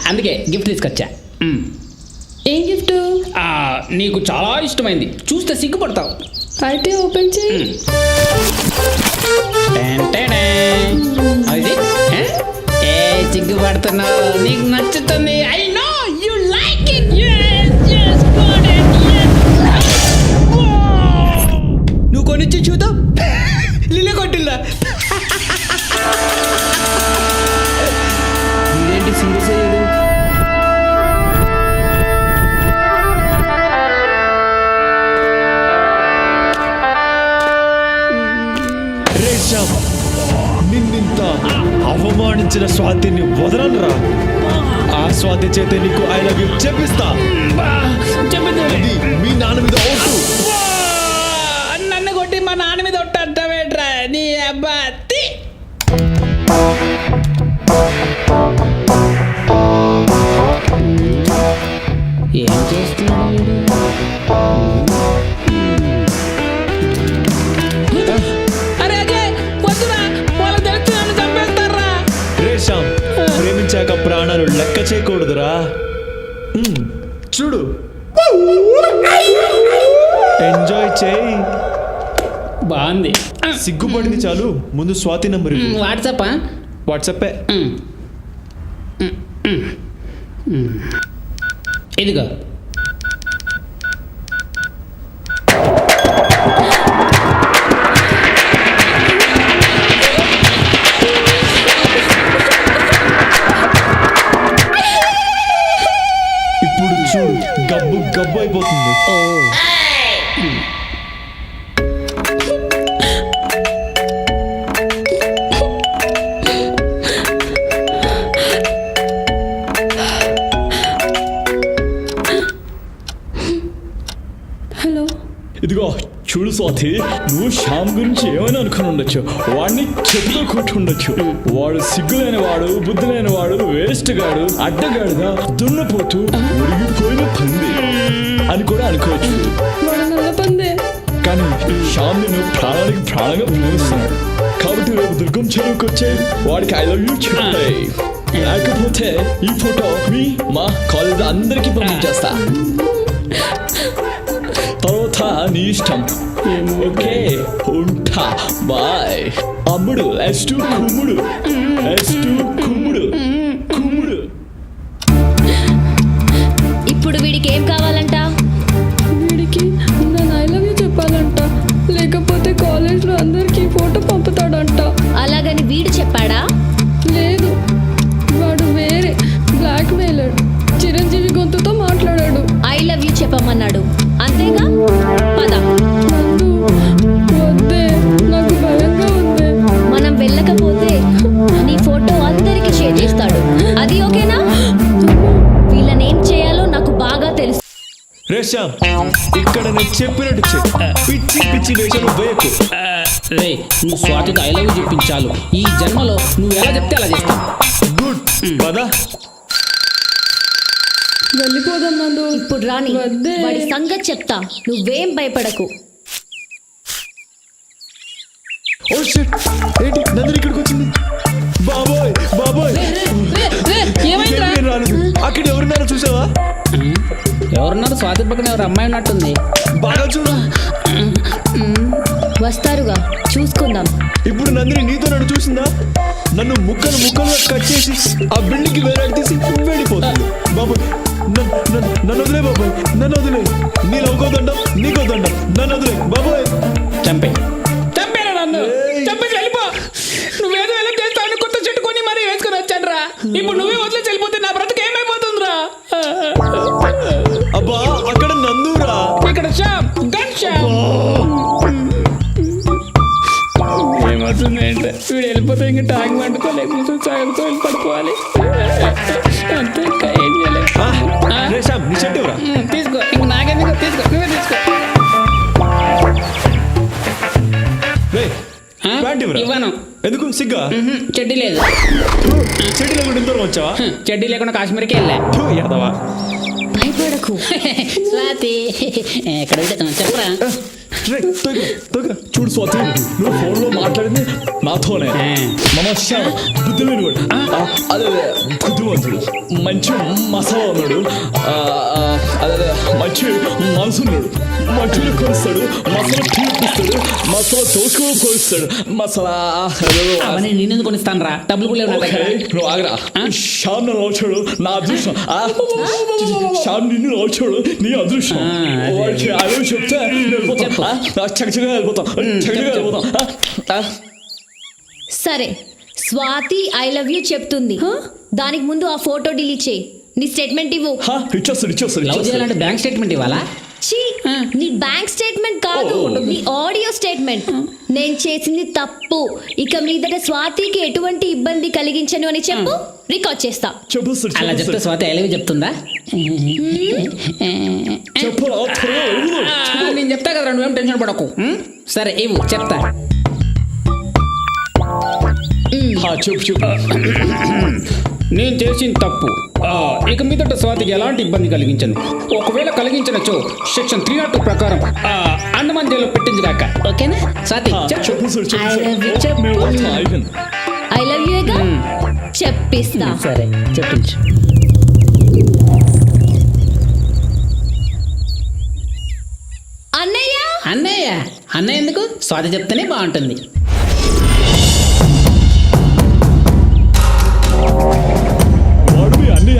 అందుకే గిఫ్ట్ తీసుకొచ్చా. ఏం గిఫ్ట్? నీకు చాలా ఇష్టమైంది, చూస్తే సిగ్గుపడతావు. అయితే ఓపెన్ చేయి. అది సిగ్గుపడుతున్నావు, నీకు నచ్చుతుంది. I know you like it. నువ్వు కొనిచ్చి చూద్దాం. లిల్లే కొట్టిల్లా. ఇదేంటి సీరియస్ అయ్యాడు? నిన్నింత అవమానించిన స్వాతిని వదలనురా. ఆ స్వాతి చేతే నీకు ఐ లవ్ యూ చెప్పిస్తా. ఇది మీ నాన్న మీద ఓటు. నన్ను కొట్టి మా నాన్న మీద ఒట్టేట్రా నీ అబ్బా. ఏం చేస్తున్నాడు? అరే అజయ్, వద్దురా, వాళ్ళకి తెలిసి నన్ను చంపేస్తారా. రేషాం, ప్రేమించాక ప్రాణాలు లెక్క చేయకూడదురా. చూడు, ఎంజాయ్ చేయి. బాగుంది. సిగ్గుపడింది చాలు, ముందు స్వాతి నంబర్ వాట్సాపా? వాట్సాపే. ఇదిగో. ఇప్పుడు చూడు, గబ్బు అయిపోతుంది. హలో. ఇదిగో చూడు స్వాతి, నువ్వు శ్యామ్ గురించి ఏమైనా అనుకుని ఉండొచ్చు, వాడిని చెప్పుతో కొట్టి ఉండొచ్చు. వాడు సిగ్గులేని వాడు, బుద్ధి లేని వాడు, వేస్ట్ గాడు, అడ్డగాడుగా, దున్నపోతూ, ఉరిగిపోయిన పంది అని కూడా అనుకోవచ్చు. కానీ శ్యామ్ నిన్ను ప్రాణానికి ప్రాణంగా ప్రేమిస్తున్నాడు. కాబట్టి రేపు దుర్గం చెరువుకి వచ్చే వాడికి ఐ లవ్ యూ చెప్పాయి. లేకపోతే ఈ ఫోటో మా కాలేజ్ అందరికీ పంపించేస్తా. తర్వాత నీ ఇష్టం. ఓకే, ఉంటా, బాయ్. అమ్ముడు S2 కుమ్ముడు, S2 కుమ్ముడు. ఇప్పుడు వీడికి ఏం కావాలంట? వీడికి నేను ఐ లవ్ యూ చెప్పాలంట, లేకపోతే కాలేజ్లో అందరికీ ఫోటో పంపుతాడంట. అలాగని వీడు చెప్పాడా? లేదు, వాడు వేరే బ్లాక్ మెయిలర్. చిరంజీవి గొంతుతో మాట్లాడాడు. ఐ లవ్ యూ చెప్పమన్నాడు, అంతేగా? పద. వద్దే, నాకు భయంగా ఉంది. మనం వెళ్ళకపోతే నీ ఫోటో అందరికీ షేర్ చేస్తాడు. అది ఓకేనా? వీళ్ళని ఏం చేయాలో నాకు బాగా తెలుసు. రేషాం, ఇక్కడ నేను చెప్పినట్టు పిచ్చి పిచ్చి వేషాలు వేయకు. రే, నువ్వు స్వాతితో ఐ లవ్ యూ చెప్పించాలు. ఈ జన్మలో నువ్వు ఎలా చెప్తే అలా చేస్తావు. గుడ్, పదా. వెళ్ళిపోదాం నందు. ఇప్పుడు రాని, వాడి సంగతి చెప్తా, నువ్వేం భయపడకు. ఓ షిట్, ఏంటి నందిని ఇక్కడికి వచ్చింది? బాబోయ్, ఏమైందిరా? రాలేదు. అక్కడ ఎవరున్నారో చూసావా? ఎవరున్నారు? స్వాతి పక్కన ఎవరు అమ్మాయి ఉన్నట్టుంది. బాగా చూడు. వస్తారుగా, చూసుకుందాం. ఇప్పుడు నందిని నీతో నన్ను చూసిందా? నన్ను ముక్కలు ముక్కలుగా కట్ చేసి ఆ బిల్డింగ్ కి వేరే తీసి వెళ్ళిపోతుంది. బాబాయ్ నన్ను వదిలే బాబాయ్, నన్ను వదిలే. నీ లవ్కోదండం నీకోదండం, నన్ను వదిలే బాబాయ్. చంపే నన్ను చంపేసి వెళ్ళిపో. నువ్వేదో ఎలా చేస్తావు? కొత్త చెట్టు కొని మరీ వేసుకొని వచ్చాను రా. ఇప్పుడు నువ్వే వదిలేసి వెళ్ళిపోతే నా బ్రతుకు ఏమైపోతుందిరా? అబ్బా అక్కడ నందురా, ఇక్కడ షాప్ గన్ షాప్. ఏమవుతుంది అంటే వీడు వెళ్ళిపోతే ఇంకా ట్యాంక్ వండుకోలేకపోతే సాయంతో వెళ్ళి పడుకోవాలి. అంతే, ఇంకా ఏం చేయలేదు. నీ చెట్టు తీసుకో, ఇంక నాకెందుకు, తీసుకో, నువ్వే తీసుకో. ఇవ్వను. ఎందుకు? సిగ్గా? చెడ్డీ లేదు. చెడ్డీ లేకుండా ఇంత వచ్చావా? చెడ్డీ లేకుండా కాశ్మీర్కి వెళ్ళా. యాదవా, భయపడకు. స్వాతి ఎక్కడ చెప్పరా? చూడు స్వాతి, నువ్వు ఫోన్ లో మాట్లాడింది నాతోనే. బుద్ధిలేనివాడు, అదే బుద్ధివంతుడు, మంచి మసాలా ఉన్నాడు, అదే మంచి మనసున్నాడు. మంచిగా కొలుస్తాడు, మసాలా తీపిస్తాడు, మసాలా దోసుకొని కొలుస్తాడు, మసాలా. అవన్నీ నేనెందుకు కొనిస్తాను రా? డబ్బులు కూడా లేవు నా దగ్గర. నువ్వు ఆగరా. శ్యామ్ నన్ను వచ్చాడు, నా అదృష్టం. శ్యామ్ నిన్ను వచ్చాడు, నీ అదృష్టం. అదే చెప్తే చక్కగా వెళ్ళిపోతాం, చక్కగా వెళ్ళిపోతాం. సరే, స్వాతి ఐ లవ్ యూ చెప్తుంది. దానికి ముందు ఆ ఫోటో డిలీట్ చేయి. నీ స్టేట్మెంట్ ఇవ్వు. లవ్ చేయాలంటే బ్యాంక్ స్టేట్మెంట్ ఇవ్వాలా? ఛీ, నీ బ్యాంక్ స్టేట్మెంట్ కాదు, నీ ఆడియో స్టేట్మెంట్. నేను చేసింది తప్పు, ఇక మీదట స్వాతికి ఎటువంటి ఇబ్బంది కలిగించను అని చెప్పు, రికార్డ్ చేస్తా. అలా చెప్తే స్వాతి ఐ లవ్ యూ చెప్తుందా? నేను చెప్తా కదా, నువ్వేం టెన్షన్ పడకు. సరే ఇవ్వు, చెప్తా. నేను చేసిన తప్పు ఇక మీదట స్వాతికి ఎలాంటి ఇబ్బంది కలిగించండి. ఒకవేళ కలిగించనచో సెక్షన్ 302 ప్రకారం అండమాన్ జైల్లో పెట్టించుగాక. ఓకేనా స్వాతి? ఐ లవ్ యూ చెప్పిస్తా. సరే చెప్పించు. అన్నయ్య అన్నయ్య అన్నయ్య ఎందుకు? స్వాతి చెప్తేనే బాగుంటుంది. అన్నయ్య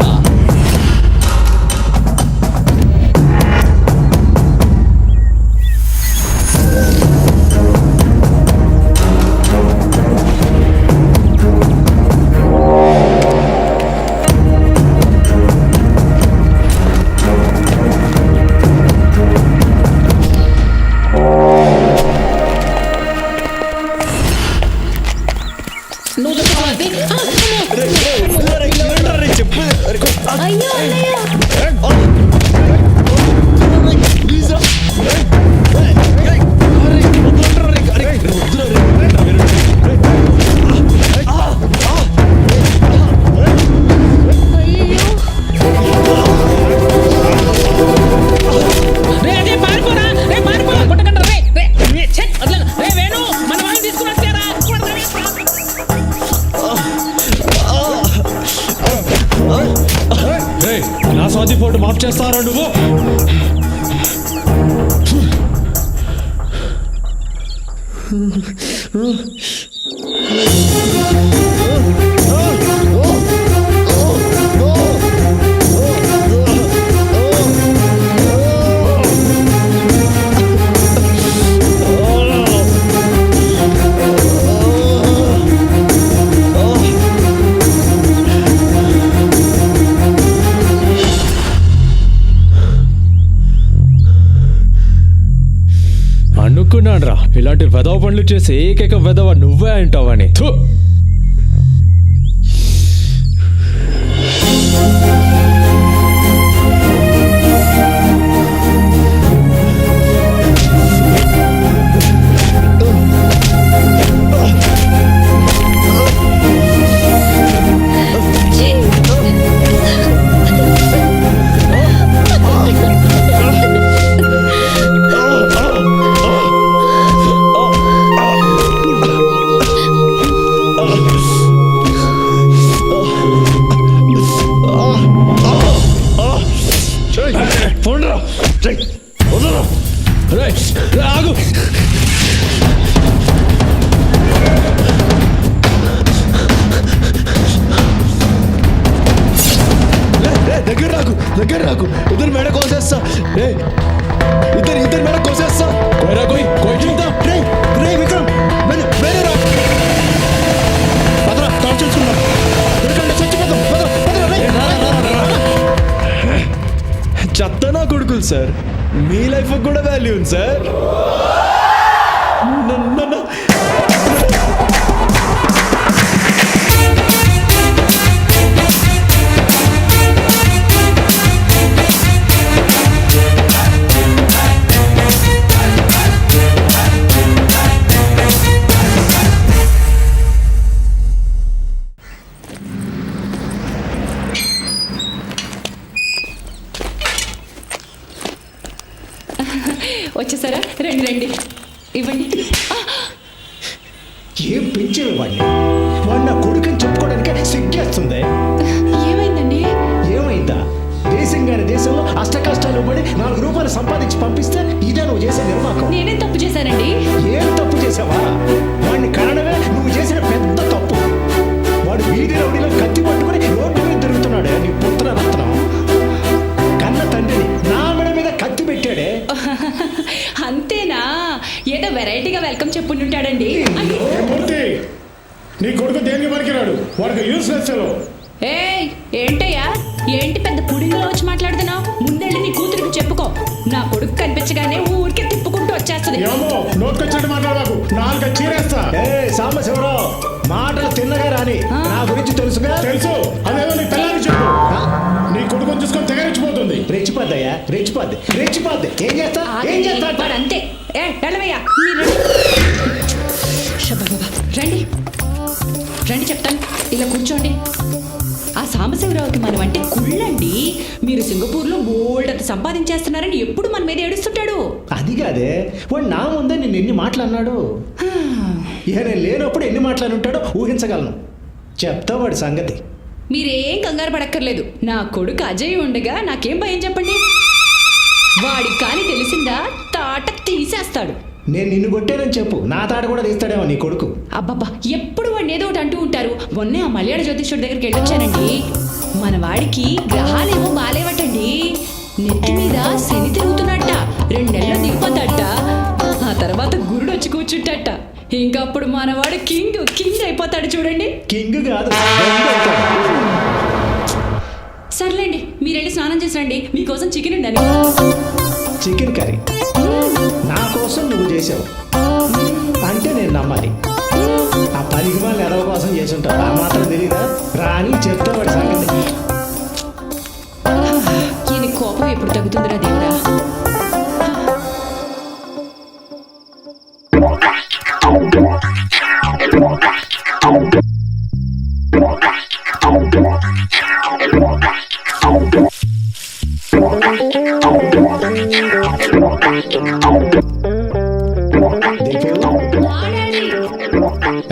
అయ్యో అన్నయ్య. నా స్వాతి ఫోటో మాఫ్ చేస్తారా నువ్వు? అనుకున్నాను రా, ఇలాంటి వెధవ పనులు చేసి ఏకైక వెధవ నువ్వే అంటావని. ఆగు. దగ్గర రాకు ఇద్దరు మెడ కోసేస్తా ఇద్దరు మెడ కోసేస్తా కోయరా కోయ్ చూద్దాం రే విక్రమ్ వేరే రా పదరా టార్చర్ చూద్దాం చచ్చిపోతాం చెత్త నా కొడుకులు సార్ మీ లైఫ్ కూడా వాల్యూ ఉంది సార్ వచ్చేసారా రండి ఇవ్వండి. ఏం పెంచేవి వాడిని వాడు నా కొడుకుని చెప్పుకోవడానికి సిగ్గేస్తుంది. ఏమైందండి? ఏమైందా? దేశంగానే దేశంలో అష్ట కష్టాలు పడి 4 రూపాయలు సంపాదించి పంపిస్తే ఇదే నువ్వు చేసే నిర్వాహకం. నేనేం తప్పు చేశానండి? ఏం తప్పు చేసావా? వాడిని కనడమే నువ్వు చేసిన పెద్ద తప్పు. వాడు వీధి రౌడీలో కత్తి పట్టుకుని రోడ్డు మీద తిరుగుతున్నాడే నీ పుత్ర రత్నం. కన్న తండ్రిని నా మెడ మీద కత్తి పెట్టాడే. అంతేనా? ఏదో వెరైటీగా వెల్కమ్ చెప్పుంటాడండి. నీ కొడుకు దేనికి పనికిరాడు, వాడికి యూస్లెస్. ఏంటయ్యా ఏంటి పెద్ద పుడింగిలో వచ్చి మాట్లాడుతున్నావు? ముందెళ్ళి నీ కూతురికి చెప్పుకో. నా కొడుకు కనిపించగానే ఊరికే తిప్పుకుంటూ వచ్చేస్తుంది. నోట్కొచ్చినట్టు మాట్లాడకు, నాలుగు చీరేస్తా. సాంబశివరావు మాటలు తిన్నగా రాని, నా గురించి తెలుసుగా. తెలుసు, అదేదో నీ తెల్లని చెప్పు. నీ కొడుకుని చూసుకొని తెగరిచ్చిపోతుంది. రెచ్చిపోద్దయ్యా, రెచ్చిపోద్ది. ఏం చేస్తా అంతే. రండి చెప్తాను. ఇలా కూర్చోండి. ఆ సాంబశివరావుకి మనం అంటే కుళ్ళండి. మీరు సింగపూర్లో బోల్డ్ అంత సంపాదించేస్తున్నారని ఎప్పుడు మన మీద ఏడుస్తుంటాడు. అది కాదే, వాడు నా ముందే నిన్ను ఎన్ని మాట్లాడినాడు. ఇక నేను లేనప్పుడు ఎన్ని మాట్లాడి ఉంటాడో ఊహించగలను. చెప్తా వాడి సంగతి. మీరేం కంగారు పడక్కర్లేదు. నా కొడుకు అజయ్ ఉండగా నాకేం భయం చెప్పండి. వాడికి కానీ తెలిసిందా తాట తీసేస్తాడు. నేను నిన్ను కొట్టానని చెప్పు, నా తాట కూడా తీస్తాడేమో నీ కొడుకు. అబ్బబ్బా, ఎప్పుడు వాడిని ఏదో ఒకటి అంటూ ఉంటారు. మొన్నే ఆ మలయాళ జ్యోతిష్యుడి దగ్గరికి వెళ్ళొచ్చానండి. మన వాడికి గ్రహాలేమో బాలేవటండి. నెత్తి మీద శని తిరుగుతున్నట్ట. 2 నెలలు దిగిపోతాట. ఆ తర్వాత గురుడు వచ్చి కూర్చుంటట. ఇంకప్పుడు మనవాడు కింగ్ అయిపోతాడు. చూడండి. కింగ్ కాదు, సర్లేండి, మీరెళ్ళి స్నానం చేసి రండి. మీకోసం చికెన్ ఉండాలి. చికెన్ కర్రీ నా కోసం నువ్వు చేసావు అంటే నేను నమ్మాలి. ఆ 10 రూపాయలు ఎదవ కోసం చేసి ఉంటావు. ఆ మాత్రం తెలీదా? రాని చెప్తా వాడి సంగతి. ఈయన కోపం ఎప్పుడు తగ్గుతుందిరా దేవుడా?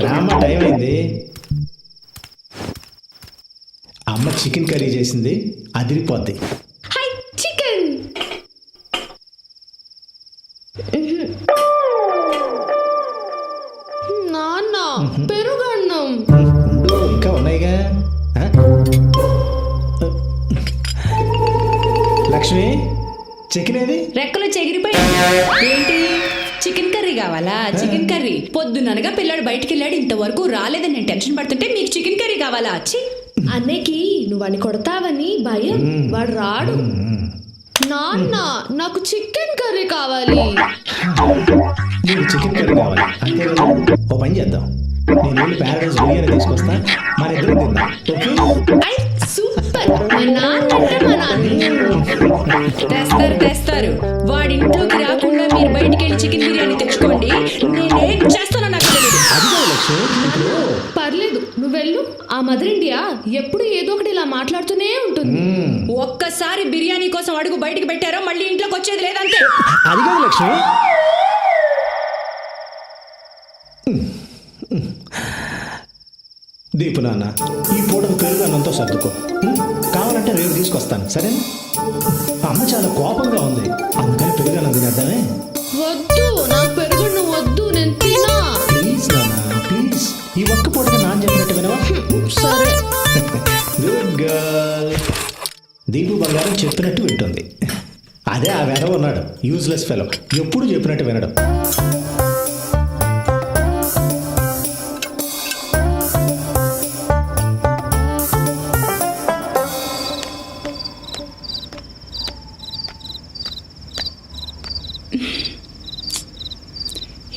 రామ్మ, టైం అయింది. అమ్మ చికెన్ కర్రీ చేసింది, అదిరిపోద్ది. చికెన్ నాన్న, పెరుగన్నం ఇంకా ఉన్నాయిగా. లక్ష్మి, చికెన్ ఏది? రెక్కలు చెగిరిపోయి. ఏంటి చికెన్ కర్రీ కావాలా? చికెన్ కర్రీ పొద్దుననగా పిల్లాడు బయటికి వెళ్ళాడు, ఇంతవరకు రాలేదని నేను టెన్షన్ పడుతుంటే మీకు చికెన్ కర్రీ కావాలా? అన్నయ్యకి నువ్వు అని కొడతావని భయం, వాడు రాడు. నాన్న, నాకు చికెన్ కర్రీ కావాలి. నీకు చికెన్ కర్రీ కావాలి అంతే కదా? ఓ పని చేద్దాం, నేను వెళ్ళి ప్యారడైజ్ బిర్యానీ తీసుకొస్తా, మన ఇద్దరం తిందాం. ఓకే? సూపర్. మా నాన్న అంటే మా నాన్న. తెస్తారు. వాడి ఇంట్లోకి రాకుండా మీరు బయటికి వెళ్ళి చికెన్ బిర్యానీ తెచ్చుకోండి. నేనేం చేస్తానో నాకు తెలియదు. పర్లేదు, నువ్వు వెళ్ళు. ఆ మదర్ ఇండియా ఎప్పుడు ఏదో ఒకటి ఇలా మాట్లాడుతూనే ఉంటుంది. ఒక్కసారి బిర్యానీ కోసం అడుగు బయటికి పెట్టారో మళ్ళీ ఇంట్లోకి వచ్చేది లేదంతే. అది కాదు లక్ష్మి. దీపు నాన్న, ఈ పూటకు పెరుగు అన్నంతో సర్దుకో. కావాలంటే రేపు తీసుకొస్తాను, సరేనా? అమ్మ చాలా కోపంగా ఉంది, అందుకని పెరుగు అన్నం తినేద్దామే. చెప్తున్నట్టు వింటుంది. అదే ఆ వెధవ ఉన్నాడు, యూజ్లెస్ ఫెలో, ఎప్పుడు చెప్పినట్టు వినడం.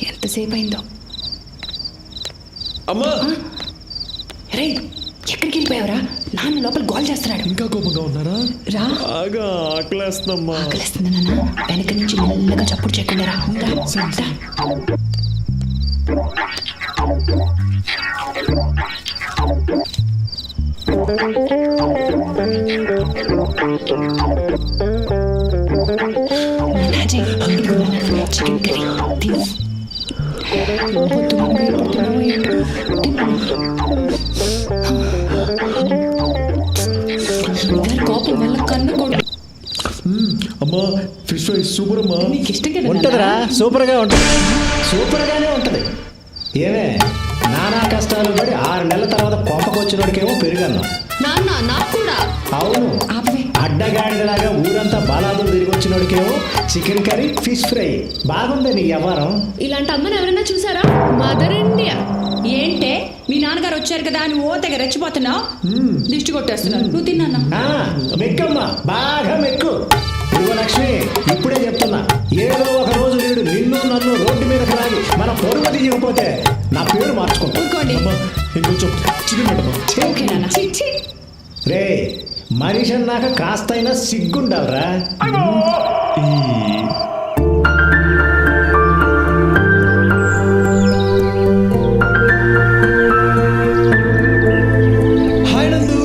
ఎంతసేపు అయిందో. అమ్మా రే, ఎక్కడికి వెళ్ళిపోయావురా? నాన్న లోపల గోల్ చేస్తున్నాడు. ఇంకా కోపంగా ఉన్నారా? రా. బాగా ఆకలేస్తుందమ్మా. ఆకలిస్తుంది నాన్న. వెనక నుంచి మెల్లగా చప్పుడు చేయకుండా రా. రా. చికెన్ కర్రీ తిను. కోపం వల్ల కన్ను కూడా. అమ్మా ఫిష్ ఫ్రై సూపర్ అమ్మా. నీకు ఇష్టం కదా ఉంటుందిరా, సూపర్గా ఉంటుంది, సూపర్గానే ఉంటుంది. ఏమే నానా కష్టాలు పడి 6 నెలల తర్వాత కోపకొచ్చినోడికేమో పెరుగన్నాం. నాన్న నాకు కూడా. అవును, అడ్డగాడిదలాగా ఊరంతా బాలాదులు తిరిగి వచ్చినోడికేమో చికెన్ కర్రీ, ఫిష్ ఫ్రై. బాగుంది నీ వ్యవహారం. ఇలాంటి అమ్మని ఎవరైనా చూసారా? Mother India. ఏంటే మీ నాన్నగారు వచ్చారు కదా అని ఓ తెగ రెచ్చిపోతున్నావు. దిష్టి కొట్టేస్తున్నాను. నువ్వు తిన్నా. మెక్కమ్మా, బాగా మెక్కు. ఇదిగో లక్ష్మి, ఇప్పుడే చెప్తున్నా, ఏదో ఒక రోజు వీడు నిన్ను నన్ను రోడ్డు మీదకి లాగి మన పొరుగు తీయకపోతే నా పేరు మార్చుకుంటా. ఇంకొంచెం చికెన్ పెట్టమ్మా. రే, మనిషి అన్నాక కాస్తైనా సిగ్గుండాలరా. హాయ్ నందు.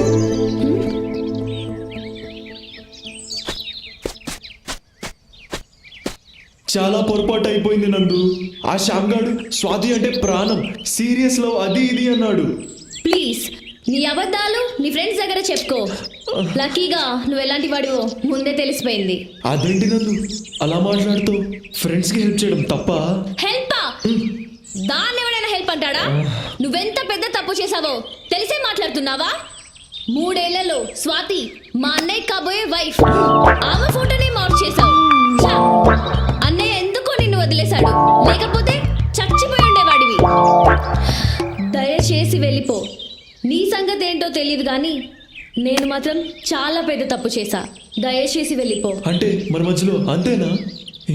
చాలా పొరపాటు అయిపోయింది నందు. ఆ శ్యామ్గాడు స్వాతి అంటే ప్రాణం, సీరియస్ లవ్ అది ఇది అన్నాడు. ప్లీజ్ నీ అబద్ధాలు నీ ఫ్రెండ్స్ దగ్గర చెప్పుకో. లక్కీగా నువ్వు ఎలాంటి వాడివో ముందే తెలిసిపోయింది. అదేంటి నందు అలా మాట్లాడుతూ? ఫ్రెండ్స్ కి హెల్ప్ చేయడం తప్ప? హెల్పా? దాన్ని ఎవడైనా హెల్ప్ అంటాడా? నువ్వెంత పెద్ద తప్పు చేసావో తెలిసే మాట్లాడుతున్నావా? 3 ఏళ్లలో స్వాతి మా అన్నయ్య కాబోయే వైఫ్. ఆమె ఫోటోని మార్క్ చేసావు. అన్నయ్య ఎందుకో నిన్ను వదిలేశాడు, లేకపోతే చచ్చిపోయి ఉండేవాడివి. దయచేసి వెళ్ళిపో. నీ సంగతి ఏంటో తెలియదు కానీ నేను మాత్రం చాలా పెద్ద తప్పు చేశా. దయచేసి వెళ్ళిపో. అంటే మన మధ్యలో అంతేనా?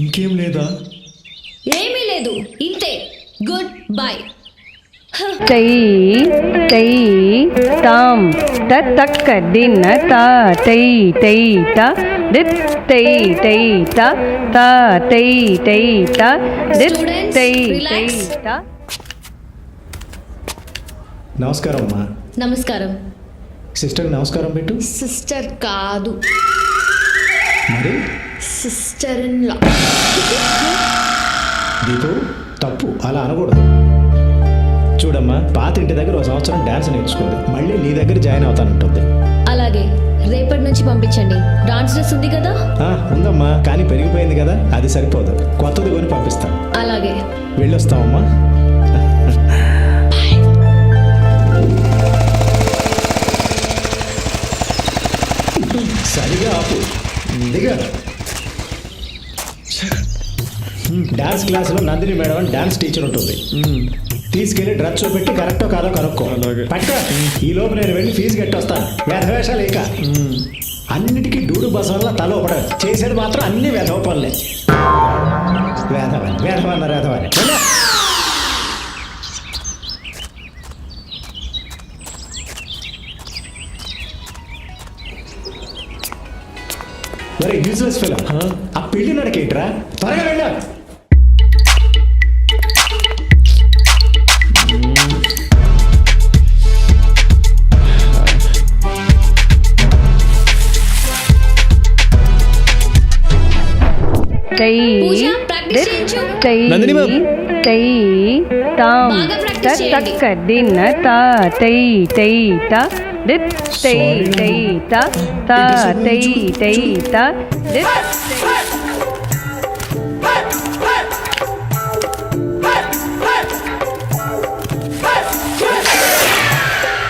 ఇంకేం లేదా? ఏమీ లేదు, ఇంతే. Good bye. తై తై తాం తక్క దిన తా తై తై త దిత్ తై తై త తా తై తై త దిత్ తై తై త. నమస్కారం అమ్మా. నమస్కారం. సిస్టర్ నమస్కారం పెట్టు. సిస్టర్ కాదు, మరి సిస్టర్ ఇన్ లా. దీపు, తప్పు, అలా అనకూడదు. చూడమ్మా, పాత ఇంటి దగ్గర 1 సంవత్సరం డాన్స్ నేర్చుకుంది, మళ్ళీ నీ దగ్గర జాయిన్ అవుతానంటుంది. అలాగే, రేపటి నుంచి పంపించండి. డాన్స్ డ్రెస్ ఉంది కదా? ఉందమ్మా, కానీ పెరిగిపోయింది కదా, అది సరిపోదు, కొత్తది కొని పంపిస్తాను. అలాగే, వెళ్ళొస్తామమ్మా. సరిగా ఆపు. దిగా. డాన్స్ క్లాసులో నందిని మేడం అని డాన్స్ టీచర్ ఉంటుంది. తీసుకెళ్లి డ్రెస్ చూపెట్టి కరెక్టో కాదో కనుక్కో. పట్ట. ఈ లోపు నేను వెళ్ళి ఫీజు కట్టొస్తాను. వేధవేషాలు ఇక అన్నిటికీ డూడు బసవల్ల తల ఒకడ చేసేది మాత్రం అన్ని వేధవ పనులే. వేధవని వేధవన్నారు వేధవని. మరి యూజ్లెస్ ఫిలం ఆ పెళ్లి నడకేట్రా, త్వరగా వెళ్ళా. తై తై తై తాం తక్క దిన తా తై తై త దిత్ తై తై త తా తై తై త దిత్.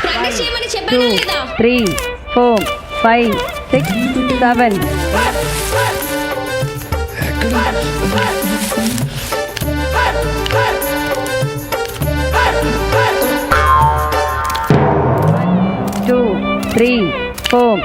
ప్రాక్టీస్ చేయమని చెప్పానా లేదా? 2 3 4 5 6 7 2 3 4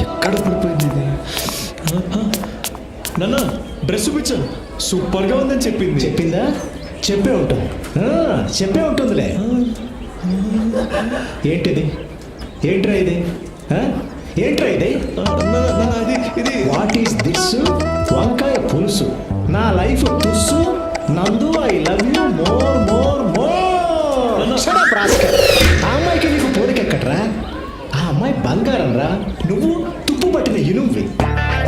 ఎక్కడ పడిపోయింది ఇది? నాన్న డ్రెస్ చూపించాను సూపర్ గా ఉందని చెప్పింది. చెప్పిందా? చెప్పే ఉంటుంది. చెప్పే ఉంటుందిలే. ఏంటిది? ఏంట్రా ఇది? ఏంట్రా ఇది? అది ఇది వాట్ ఈస్ దిస్? వంకాయ పులుసు. నా లైఫ్ తుస్సు. నందు I love you more more more. ఆ అమ్మాయికి నీకు పోలికెక్కట్రా? ఆ అమ్మాయి బంగారం రా, నువ్వు తుప్పు పట్టిన ఇనువ్వి.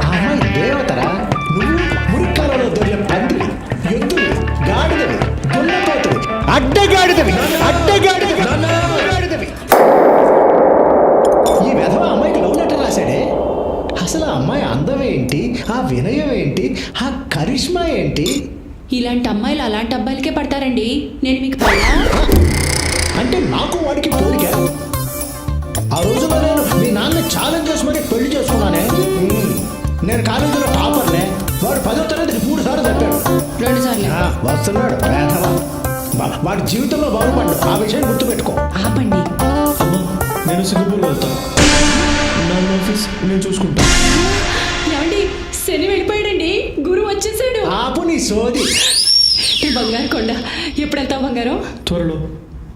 ఆ అమ్మాయి దేవతరా, నువ్వు మురికాలలో దొరికిన పందివి, ఎద్దువి, గాడిదవి, దున్నపోతువి, అడ్డగాడిదవి, అడ్డగాడిదవి, అడ్డగాడిదవి. ఈ వెధవ అమ్మాయికి లవ్ లెటర్ రాశాడే. అసలు ఆ అమ్మాయి అందం ఏంటి, ఆ వినయం ఏంటి, ఆ కరిష్మా ఏంటి? ఇలాంటి అమ్మాయిలు అలాంటి అబ్బాయిలకే పడతారండి. నేను మీకు పడలా? అంటే నాకు వాడికి పోలిక. ఆ రోజుల్లో నేను మీ నాన్న ఛాలెంజ్ చేసి మరి పెళ్లి చేసుకున్నానే. నేను కాలేజీలో టాపర్నే. వాడు 10వ తరగతి 3 సార్లు చెప్పాడు. 2 సార్లు. వస్తున్నాడు వేధవ. వాడి జీవితంలో బాగుపడ్డు. ఆ విషయం గుర్తుపెట్టుకో. ఆపండి. అమ్మా నేను సింగపూర్ వెళ్తాను. నా ఆఫీస్ నేను చూసుకుంటా. ఏమండి శని వెళ్ళిపోయాడండి. గురువు వచ్చేసాడు. ఆపు నీ సోది. ఈ బంగారు కొండ ఎప్పుడు వెళ్తావు బంగారం? త్వరలో.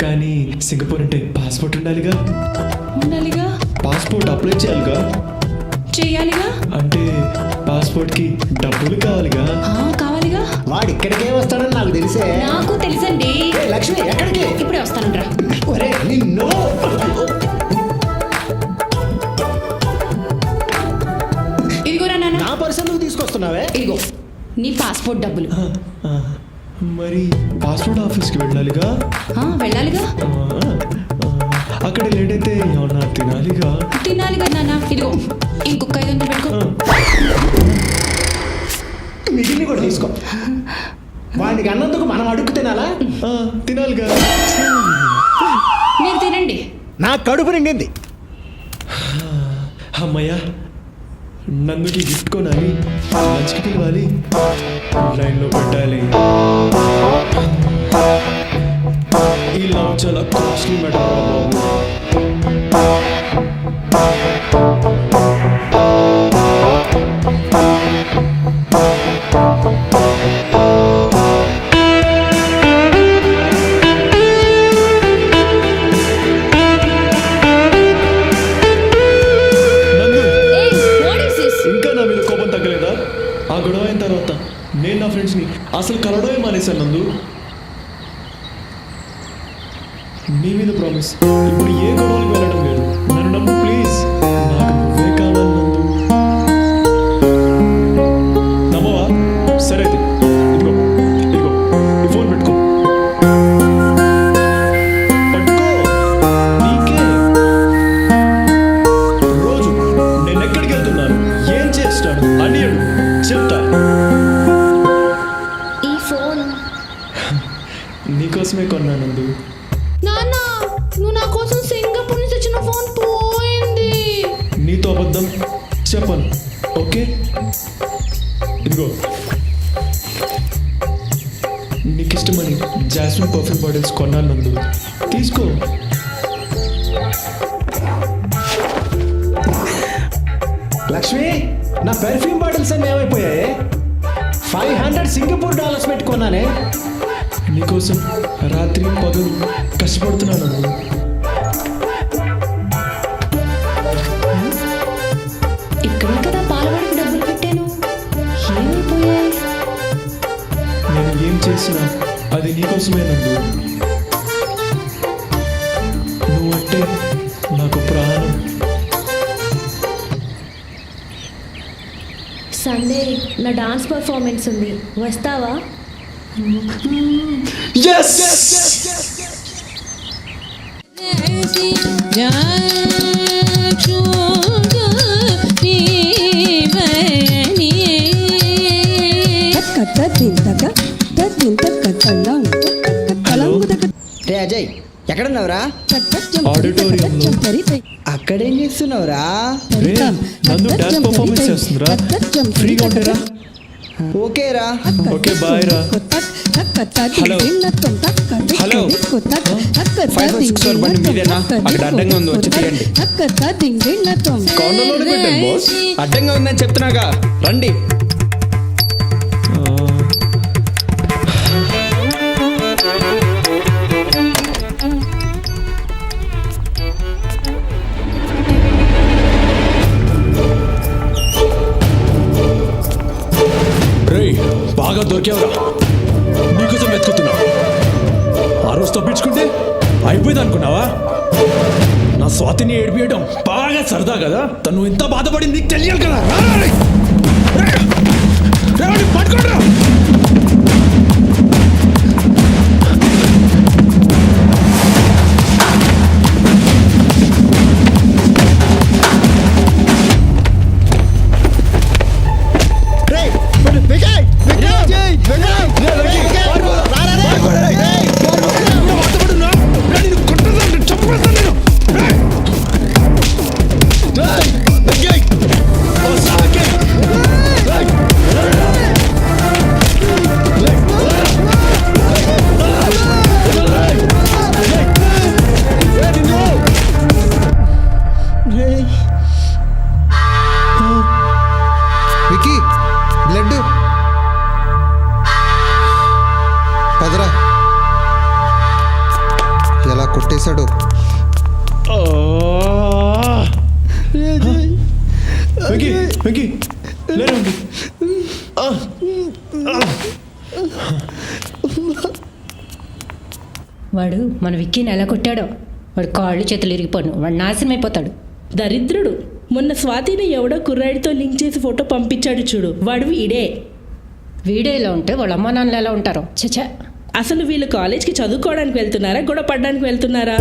కానీ సింగపూర్ అంటే పాస్పోర్ట్ ఉండాలిగా. ఉండాలిగా. పాస్పోర్ట్ అప్లై చేయాలిగా. చెయ్యాలిగా. అంటే పాస్పోర్ట్ కి డబ్బులు కావాలిగా. కావాలిగా. వాడు ఇక్కడికే వస్తాడని నాకు తెలిసే. నాకు తెలుసండి. లక్ష్మి ఎక్కడికి? ఇప్పుడే వస్తానంట్రా. ఒరే నిన్ను. ఇదిగోరా నాన్న. నా పర్సన్ నువ్వు తీసుకొస్తున్నావే. ఇదిగో నీ పాస్పోర్ట్ డబ్బులు. మరి పాస్పోర్ట్ ఆఫీస్కి వెళ్ళాలిగా. వెళ్ళాలిగా. అక్కడ లేట్ అయితే ఏమన్నా తినాలిగా. తినాలిగా నాన్న. ఇదిగో ఇంకొక 500 పెట్టుకో. మిగిలిన కూడా తీసుకో. వాడికి అన్నందుకు మనం అడుగు తినాలా? తినాలిగా. మీరు తినండి. నా కడుపు నిండింది. అమ్మయ్యా నందుకి గిఫ్ట్ కొనాలి, లంచ్కి పిలవాలి, లైన్లో పెట్టాలి. ఈ లవ్ చాలా కాస్ట్లీ మ్యాటర్ ఇంకా నా మీద కోపం తగ్గలేదా? ఆ గొడవ అయిన తర్వాత నేను నా ఫ్రెండ్స్ని అసలు కలవడమే మానేశాను నందు. నీ మీద ప్రామిస్, ఇప్పుడు ఏ గొడవలకు వెళ్ళడం లేదు. నన్ను నమ్ము ప్లీజ్. నాకు నువ్వే కావాలి నందు. నమ్మవా? సరే అయితే ఇదిగో ఇదిగో ఈ ఫోన్ పెట్టుకో. పట్టుకో. నీకే. రోజు నేను ఎక్కడికి వెళ్తున్నాను, ఏం చేస్తాను అని అడుగు, చెప్తా. ఈ ఫోన్ నీకోసమే కొన్నానందు. నాన్న నువ్వు నా కోసం సింగపూర్ నుంచి తెచ్చిన ఫోన్ పోయింది. నీతో అబద్ధం చెప్పను, ఓకే? ఇదిగో నీకు ఇష్టమని జాస్మిన్ పర్ఫ్యూమ్ బాటిల్స్ కొన్నాను నందు, తీసుకో. లక్ష్మి నా పెర్ఫ్యూమ్ బాటిల్స్ అన్నీ ఏమైపోయాయి? $500 సింగపూర్ డాలర్స్ పెట్టుకున్నానే. నీకోసం రాత్రి పగలు కష్టపడుతున్నాను నందు. ఇక్కడే కదా పాలవాడికి డబ్బులు పెట్టాను. ఏమైపోయాయి? నేను ఏం చేసినా అది నీకోసమే నందు. నువ్వంటే నాకు ప్రాణం. సండే నా డాన్స్ పర్ఫార్మెన్స్ ఉంది, వస్తావా? Yes! రే అజయ్ ఎక్కడున్నావురా? ఆడిటోరియంలో. అక్కడేం చేస్తున్నావురా? రే నందు డాన్స్ పర్ఫార్మెన్స్ చేస్తుందిరా, ఫ్రీగా ఉంటారా? ఓకేరా. ఓకే బాయ్ రా. హలో హలో 564 బండి మీదేనా? అక్కడ అడ్డంగా ఉంది, వచ్చి తీయండి. కార్నర్లోనే పెట్టాను బాస్. అడ్డంగా ఉందని చెప్తున్నాగా, రండి. రేయ్ బాగా దొరికేవరా, నీకోసం వెతుకుతున్నా. ఆ రోజు తప్పించుకుంటే అయిపోయింది అనుకున్నావా? నా స్వాతిని ఏడిపియడం బాగా సరదా కదా, తను ఎంత బాధపడింది నీకు తెలియాలి కదా. పట్టుకోండిరా. వికీ బ్లడ్ పదరా. ఎలా కొట్టేశాడు. వెంకీ వెంకీ లేరా వెంకీ. వాడు మన విక్కీని ఎలా కొట్టాడో, వాడు కాళ్ళు చేతులు ఇరిగిపోను, వాడు నాశనం అయిపోతాడు. దరిద్రుడు. మొన్న స్వాతిని ఎవడో కుర్రాడితో లింక్ చేసి ఫోటో పంపించాడు చూడు, వాడు వీడే. వీడియో ఇలా ఉంటే వాళ్ళ అమ్మా నాన్నలు ఎలా ఉంటారో. చచ్చా. అసలు వీళ్ళు కాలేజ్కి చదువుకోవడానికి వెళ్తున్నారా, గొడవ పడడానికి వెళ్తున్నారా?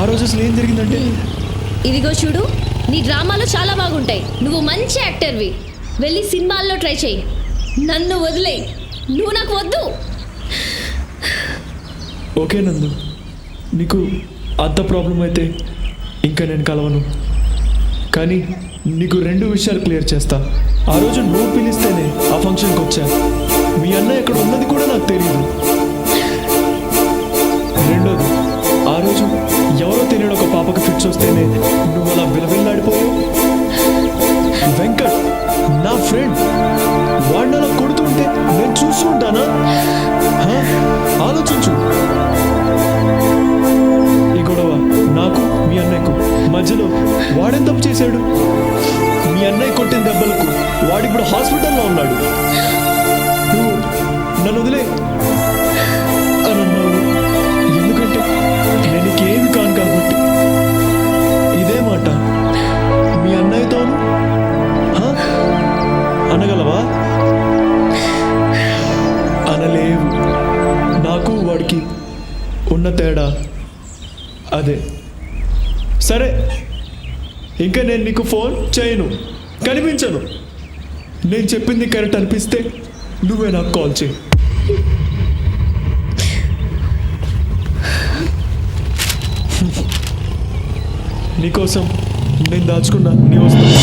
ఆ రోజు అసలు ఏం జరిగిందంటే, ఇదిగో చూడు, నీ డ్రామాలు చాలా బాగుంటాయి, నువ్వు మంచి యాక్టర్వి. వెళ్ళి సినిమాల్లో ట్రై చేయి, నన్ను వదిలే. నువ్వు నాకు వద్దు. ఓకే నందు, నీకు అంత ప్రాబ్లం అయితే ఇంకా నేను కలవను. కానీ నీకు 2 విషయాలు క్లియర్ చేస్తా. ఆ రోజు నువ్వు పిలిస్తేనే ఆ ఫంక్షన్కి వచ్చా. మీ అన్న ఎక్కడ ఉన్నది కూడా నాకు తెలియదు. రెండోది, ఆ రోజు ఎవరో తెలియని ఒక పాపకు ఫిట్స్ వస్తేనే నువ్వు అలా విలవిల్లాడిపోయావు. వెంకట్ నా ఫ్రెండ్, వాడిని అలా కొడుతుంటే నేను చూస్తూ ఉంటానా? ఆలోచించు. ఈ గొడవ నాకు మీ అన్నయ్యకు మధ్యలో వాడేం తప్పు చేశాడు? మీ అన్నయ్య కొట్టిన దెబ్బలకు వాడిప్పుడు హాస్పిటల్లో ఉన్నాడు. నువ్వు నన్ను వదిలే అని అన్నావు. ఎందుకంటే నేను నీకేమి కాను కాబట్టి. ఇదే మాట మీ అన్నయ్యతోను అనగలవా? అనలేవు. నాకు వాడికి ఉన్న తేడా అదే. సరే, ఇంకా నేను నీకు ఫోన్ చేయను, కనిపించను. నేను చెప్పింది కరెక్ట్ అనిపిస్తే నువ్వే నాకు కాల్ చేయి. నీకోసం నేను దాచుకున్నా నీ వస్తువు.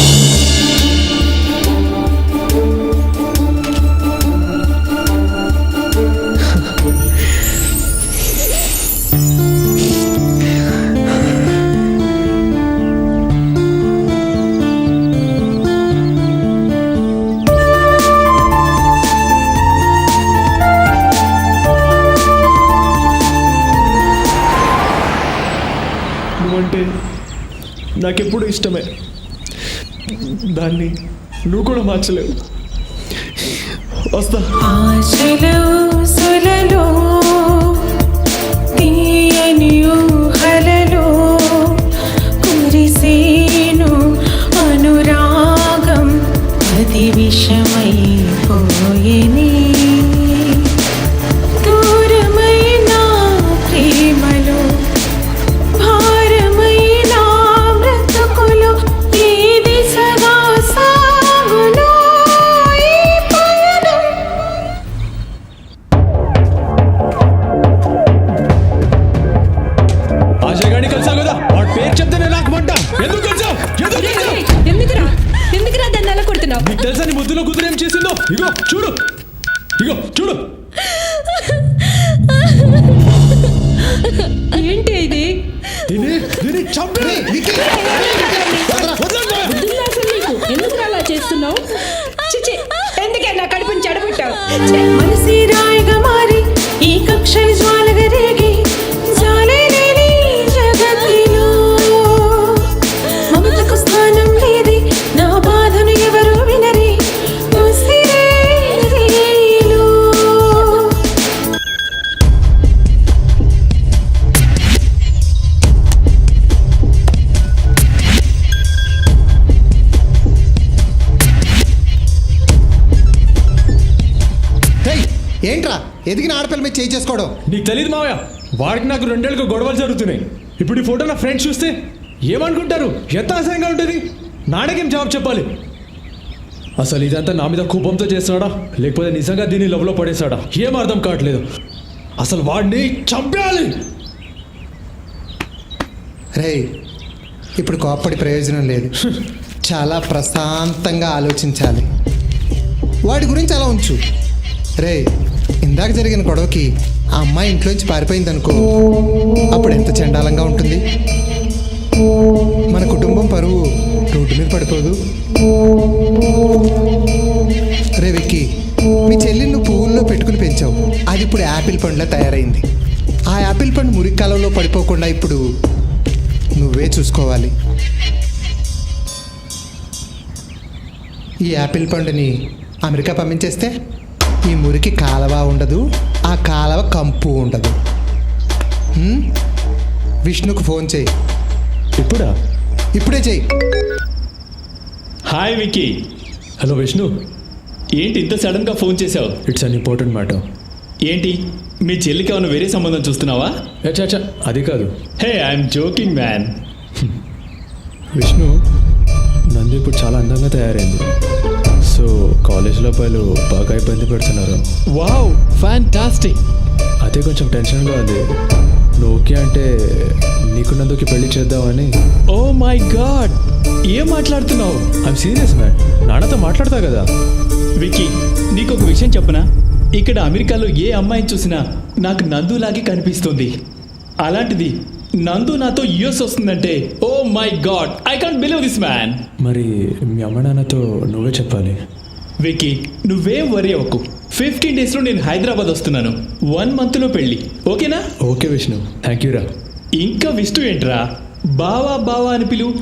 నువ్వంటే నాకెప్పుడు ఇష్టమే. దాన్ని నువ్వు కూడా మార్చలేవు. వస్తా. ఆశలో సులలో తీయని ఊహలలో కురిసేను అనురాగం అది విషమైపోయేనే దూరమైన ప్రేమలో భారమైన బ్రతుకులో ఏది సదా సాగులో ఈ పయనం. అజయ్ గారిని కలిసావు కదా, వాడి పేరు చెప్తేనే నాకు మంట. ఎందుకు కలిసావు? ఎందుకురా దాన్ని ఎలా కొడుతున్నావు? నీకు తెలుసా నీ ముద్దులో కూతురు ఏం చేసిందో? ఇగో చూడు, ఇగో చూడు. ఏంటి ఇది? దీన్ని చంపే. బుద్ధుందా అసలు నీకు? ఎందుకు అలా చేస్తున్నావు? చిచి, ఎందుకే నా కడుపుని చెడబుట్టావు? మనసి రాయిగా మారి ఈ కక్షలు జ్వాలగా రేగి జాలే లేని జగతిలో మమతకు స్థానం లేది నా బాధను ఎవరు వినరి ఉసిరే రేయిలో. ఏంట్రా ఎదిగిన ఆడపిల్ల మీద చేయి చేసుకోవడం? నీకు తెలియదు మావయ్య, వాడికి నాకు 2 ఏళ్ళుగా గొడవలు జరుగుతున్నాయి. ఇప్పుడు ఈ ఫోటో నా ఫ్రెండ్స్ చూస్తే ఏమనుకుంటారు? ఎంత అసహ్యంగా ఉంటుంది. నాన్నకేం జవాబు చెప్పాలి? అసలు ఇదంతా నా మీద కోపంతో చేస్తాడా, లేకపోతే నిజంగా దీన్ని లవ్లో పడేశాడా? ఏం అర్థం కావట్లేదు. అసలు వాడిని చంపేయాలి. రేయ్, ఇప్పుడు కోప్పడి ప్రయోజనం లేదు. చాలా ప్రశాంతంగా ఆలోచించాలి. వాడి గురించి అలా ఉంచు. రేయ్, ఇందాక జరిగిన గొడవకి ఆ అమ్మాయి ఇంట్లోంచి పారిపోయింది అనుకో, అప్పుడు ఎంత చండాలంగా ఉంటుంది. మన కుటుంబం పరువు రోడ్డు మీద పడిపోదు. రే విక్కీ, మీ చెల్లిని నువ్వు పువ్వుల్లో పెట్టుకుని పెంచావు, అది ఇప్పుడు యాపిల్ పండులా తయారైంది. ఆ యాపిల్ పండు మురికి కాలంలో పడిపోకుండా ఇప్పుడు నువ్వే చూసుకోవాలి. ఈ యాపిల్ పండుని అమెరికా పంపించేస్తే ఈ మురికి కాలవ ఉండదు, ఆ కాలవ కంపు ఉండదు. విష్ణుకు ఫోన్ చేయి. ఇప్పుడా? ఇప్పుడే చెయ్యి. హాయ్ విక్కీ. హలో విష్ణు, ఏంటి ఇంత సడన్గా ఫోన్ చేసావు? It's an important matter. ఏంటి మీ చెల్లికి ఏమైనా వేరే సంబంధం చూస్తున్నావా? అచ్చా, అది కాదు. హే, ఐఎమ్ జోకింగ్ మ్యాన్. విష్ణు, నందు ఇప్పుడు చాలా అందంగా తయారైంది. సో కాలేజ్లో వాళ్ళు బాగా ఇబ్బంది పెడుతున్నారు. Wow, fantastic. అదే కొంచెం టెన్షన్గా ఉంది. నువ్వు ఓకే అంటే నీకు నందుకి పెళ్లి చేద్దామని. ఓ మై గాడ్, ఏం మాట్లాడుతున్నావు? ఐఎమ్ సీరియస్ మ్యాన్, నాన్నతో మాట్లాడతా కదా. విక్కీ, నీకు ఒక విషయం చెప్పనా? ఇక్కడ అమెరికాలో ఏ అమ్మాయిని చూసినా నాకు నందులాగే కనిపిస్తుంది. అలాంటిది నందు నాతో యూఎస్ వస్తుందంటే oh my God, I can't believe this man. మరి మీ అమ్మ నాన్నతో నువ్వే చెప్పాలి. విక్కీ, నువ్వేం వరీ అవ్వకు. 15 డేస్లో నేను హైదరాబాద్ వస్తున్నాను. 1 మంత్లో పెళ్ళి, ఓకేనా? ఓకే విష్ణు, థ్యాంక్ యూ రా. ఇంకా విష్ణు ఏంట్రా? బావా బావా అని పిలువు.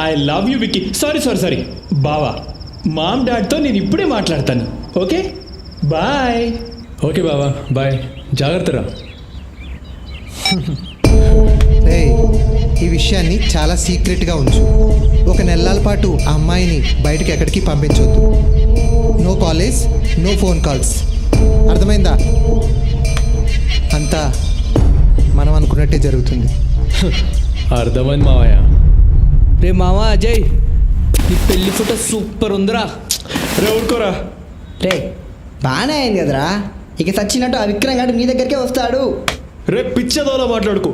I love you Vicky. Sorry బావా. మామ్ డాడ్తో నేను ఇప్పుడే మాట్లాడతాను. Okay, bye. ఓకే బావా, బాయ్. జాగ్రత్త రా. రేయ్, ఈ విషయాన్ని చాలా సీక్రెట్గా ఉంచు. 1 నెలల పాటు ఆ అమ్మాయిని బయటకి ఎక్కడికి పంపించొద్దు. No college, no phone calls. అర్థమైందా? అంతా మనం అనుకున్నట్టే జరుగుతుంది. అర్థమైంది మావయ్య. రే మావా అజయ్, నీ పెళ్లి ఫోటో సూపర్ ఉందిరా. రే ఊరుకోరా. రే బాగానే అయింది కదరా, ఇక సచ్చినట్టు ఆ విక్రమ్ గారు మీ దగ్గరికే వస్తాడు. రే పిచ్చదోలా మాట్లాడుకో.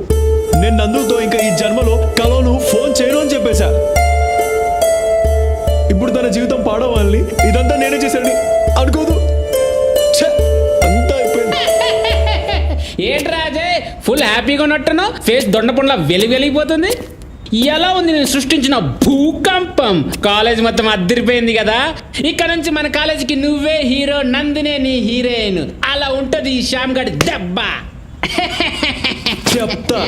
నేను నందుతో ఇంకా ఈ జన్మలో కలను ఫోన్ చేయను అని చెప్పేశా. ఇప్పుడు తన జీవితం పాడవాలని ఇదంతా నేనే చేశాను అనుకోదు. అంతా అయిపోయింది. ఏంట్రా అజయ్, ఫుల్ హ్యాపీగా ఉన్నట్టున్నావు? ఫేస్ దొండపండ్లా వెలిగిపోతుంది. ఎలా ఉంది నేను సృష్టించిన భూకంపం? కాలేజ్ మొత్తం అద్దరిపోయింది కదా. ఇక్కడ నుంచి మన కాలేజీకి నువ్వే హీరో, నందినే నీ హీరోయిన్. అలా ఉంటది ఈ శ్యామ్ గడి దెబ్బ. చెప్తా.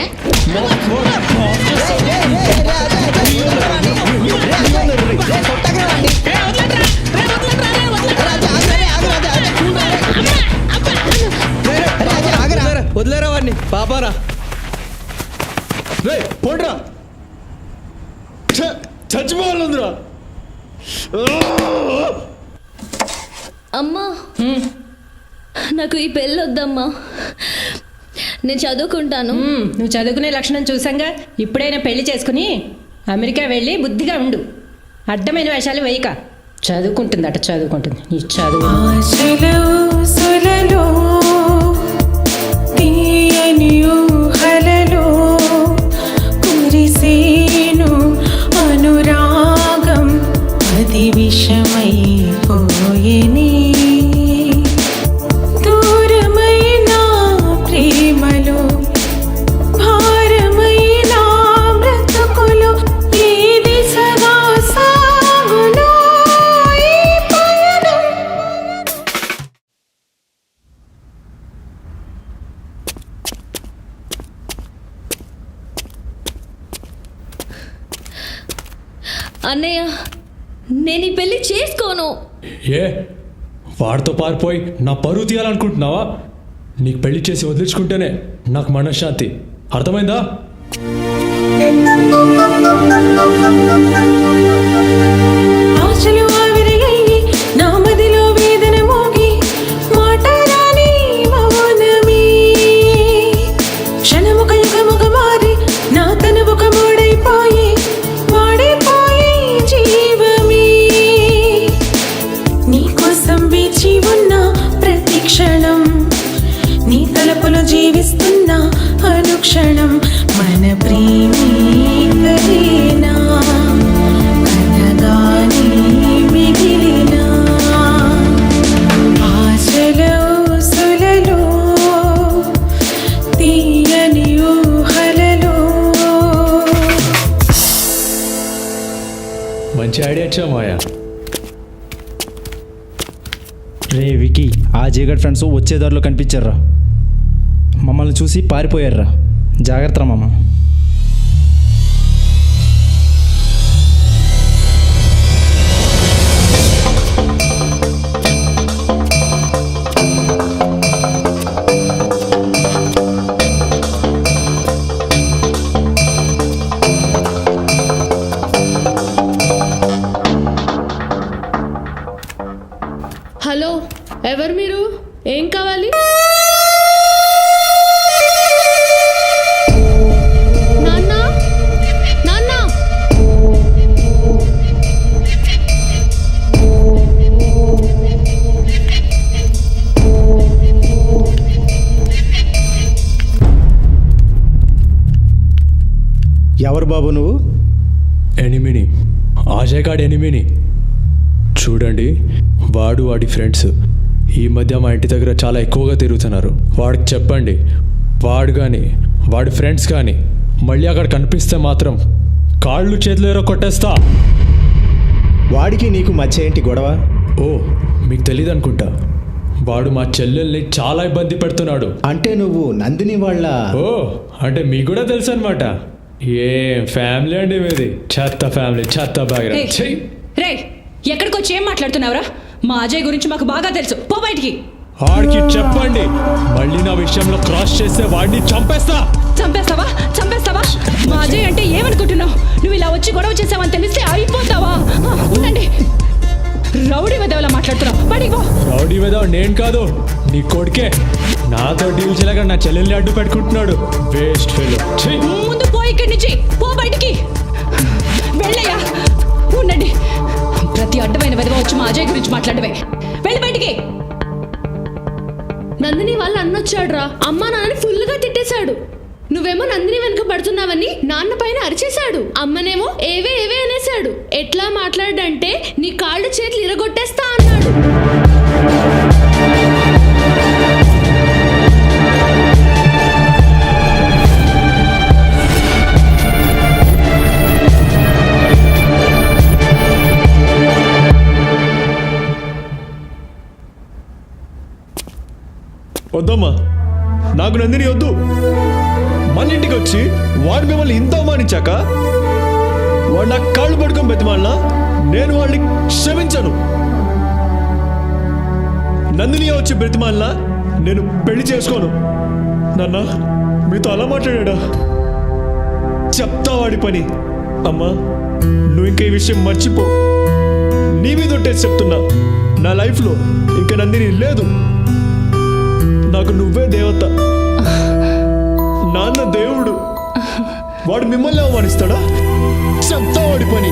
రండి పాపారా రే పోండ్రా చచ్చిపోవాలందిరా అమ్మా నాకు ఈ పెళ్ళి వద్దమ్మా, నేను చదువుకుంటాను. నువ్వు చదువుకునే లక్షణం చూసాంగా, ఇప్పుడైనా పెళ్లి చేసుకుని అమెరికా వెళ్ళి బుద్ధిగా ఉండు. అడ్డమైన వేషాలు వేయక. చదువుకుంటుందట, చదువుకుంటుంది. ఈ చదువు ఆశలో సులలో తీయని ఊహలలో కురిసేను అనురాగం, అది విషమైపోయేని. దూరమైన ప్రేమలో భారమైన బ్రతుకులో ఏది సదా సాగులో ఈ పయనం. అన్నయ్య, నేను ఈ పెళ్లి చేసుకోను. ఏ వాడితో పారిపోయి నా పరువు తీయాలనుకుంటున్నావా? నీకు పెళ్లి చేసి వదిలించుకుంటేనే నాకు మనశ్శాంతి. అర్థమైందా? ఆశలు ఆవిరయ్యి నా మదిలో వేదన మోగి మాటరాని మౌనమే. క్షణముక యుగముక మారి నా తనువుక మూడైపోయి వాడిపోయి జీవమే. నీకోసం వేచి ఉన్న ప్రతి క్షణం, నీ తలపులో జీవిస్తున్న అనుక్షణం, మన ప్రేమే కలేనా కథగానే మిగిలినా. ఆశలో సులలో తీయని ఊహలలో. మంచి ఐడియా ఇచ్చా మాయా. రే వికీ, ఆ జీగడ్ ఫ్రెండ్స్ వచ్చే దారిలో కనిపించారా? మమ్మల్ని చూసి పారిపోయారా? జాగ్రత్త మామ. హలో, ఎవరు మీరు? ఏం కావాలి? నాన్న, నాన్న. ఎవరు బాబు నువ్వు? ఎనిమిని, అజయ్ గాడి ఎనిమిని. చూడండి, వాడు వాడి ఫ్రెండ్స్ ఈ మధ్య మా ఇంటి దగ్గర చాలా ఎక్కువగా తిరుగుతున్నారు. వాడికి చెప్పండి, వాడు కానీ వాడి ఫ్రెండ్స్ కానీ మళ్ళీ అక్కడ కనిపిస్తే మాత్రం కాళ్ళు చేతులు ఎరో కొట్టేస్తా. వాడికి నీకు మధ్య ఏంటి గొడవ? ఓ, మీకు తెలియదు అనుకుంటా. వాడు మా చెల్లెల్ని చాలా ఇబ్బంది పెడుతున్నాడు. అంటే నువ్వు నందిని వాళ్ళ? ఓ, అంటే మీకు కూడా తెలుసు అనమాట. ఏం ఫ్యామిలీ అండి మీది? చెత్త ఫ్యామిలీ, చెత్త బాగా. రే, ఎక్కడికి వచ్చి ఏం మాట్లాడుతున్నావురా? మా అజయ్ గురించి మాకు బాగా తెలుసు. పో బయటికి. వాడికి చెప్పండి, మళ్ళీ నా విషయంలో క్రాస్ చేస్తే వాడిని చంపేస్తా. చంపేస్తావా? చంపేస్తావా? మా అజయ్ అంటే ఏమనుకుంటున్నావు? నువ్వు ఇలా వచ్చి గొడవ చేసావని తెలిస్తే అయిపోతావా? ఉండండి. రౌడీ వెదవలా మాట్లాడుతున్నావు. బయటికి పో. రౌడీ వెదవ నేను కాదు, నీ కొడుకే. నాతో డీల్ చేయలేక నా చెల్లెల్ని అడ్డు పెట్టుకుంటున్నాడు. Waste fellow. ముందు పో ఇక్కడి నుంచి. పో బయటికి. వెళ్ళయ్యా. ఉండండి. ప్రతి అడ్డమైన వెదవ వచ్చి మా అజయ్ గురించి మాట్లాడవే. వెళ్ళి బయటికి. నందిని వాళ్ళ అన్నొచ్చాడు రా. అమ్మా నాన్నని ఫుల్ గా తిట్టేశాడు. నువ్వేమో నందిని వెనుక పడుతున్నావని నాన్న పైన అరిచేశాడు. అమ్మనేమో ఏవే ఏవే అనేశాడు. ఎట్లా మాట్లాడంటే నీ కాళ్ళు చేతులు ఇరగొట్టేస్తా అన్నాడు. వద్దమ్మా, నాకు నందిని వద్దు. మన ఇంటికి వచ్చి వాడు మిమ్మల్ని ఇంత అవమానించాక వాడు నాకు కాళ్ళు పడుకొని బతిమాలినా నేను వాడిని క్షమించను. నందిని వచ్చి బ్రతిమాలినా నేను పెళ్లి చేసుకోను. నాన్న, మీతో అలా మాట్లాడా? చెప్తా వాడి పని. అమ్మా నువ్వు ఇంకా ఈ విషయం మర్చిపో. నీ మీద ఒట్టేసి చెప్తున్నా, నా లైఫ్లో ఇంకా నందిని లేదు. నాకు నువ్వే దేవత, నాన్న దేవుడు. వాడు మిమ్మల్ని అవమానిస్తాడా? చెప్తా వాడి పని.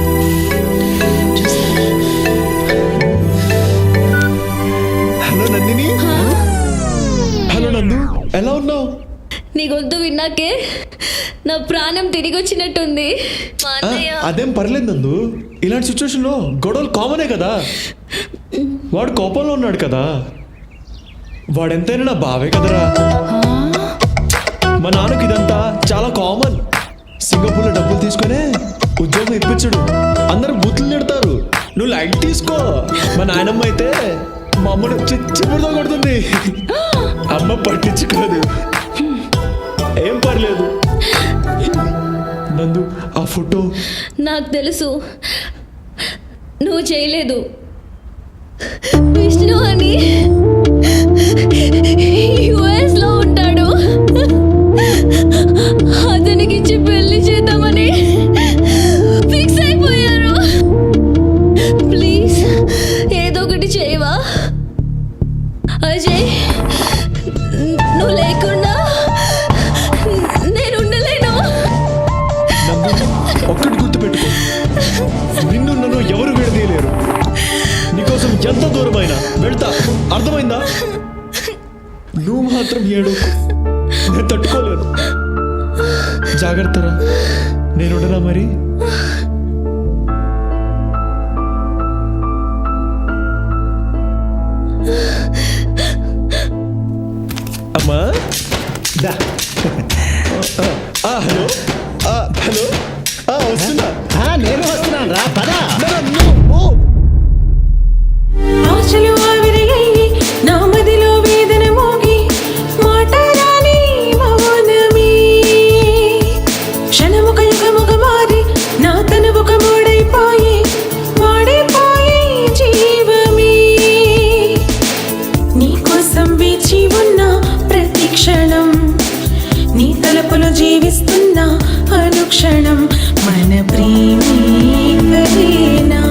హలో నందిని. హలో నందు, ఎలా ఉన్నావు? నీ గొంతు విన్నాకే నా ప్రాణం తిరిగి వచ్చినట్టుంది. మా అన్నయ్య అదేం పర్లేదు నందు, ఇలాంటి సిచ్యువేషన్లో గొడవలు కామనే కదా. వాడు కోపంలో ఉన్నాడు కదా. వాడెంతైనా నా బావే కదరా. మా నాన్నకి ఇదంతా చాలా కామన్. సింగపూర్లో డబ్బులు తీసుకునే ఉద్యోగం ఇప్పించడు. అందరూ బూతులు తిడతారు, నువ్వు లైట్ తీసుకో. మా నాయనమ్మ అయితే మా అమ్మను చిచ్చుపుడుతో కొడుతుంది. అమ్మ పట్టించుకోదు. ఏం పర్లేదు నందు. ఆ ఫోటో నాకు తెలుసు నువ్వు చేయలేదు. విష్ణు అని యుఎస్ లో ఉంటాడు. అతనికి ఇచ్చి పెళ్లి చేద్దామని ఫిక్స్ అయిపోయారు. ప్లీజ్ ఏదో ఒకటి చేయవా అజయ్? నువ్వు లేకుండా నేను ఉండలేను. ఒక్కటి గుర్తుపెట్టుకో, నిన్ను నన్ను ఎవరు విడదీయలేరు. నీకోసం ఎంత దూరమైనా వెళ్తా, అర్థమైందా? నువ్వు మాత్రం ఏడు, నేను తట్టుకోలేను. జాగ్రత్తరా, నేనుండనా మరి? అమ్మా దా. హలో హలో, వస్తున్నా. నేను వస్తున్నాను రా, పద. ఆశలు ఆవిరయ్యి నా మదిలో వేదన మోగి మాట రాని మౌనమే క్షణముక యుగముగ మారి నా తనువుక మూడైపోయి వాడిపోయి జీవమే నీ కోసం వేచి ఉన్న ప్రతి క్షణం నీ తలపులో జీవిస్తున్న అనుక్షణం మన ప్రేమే కదేనా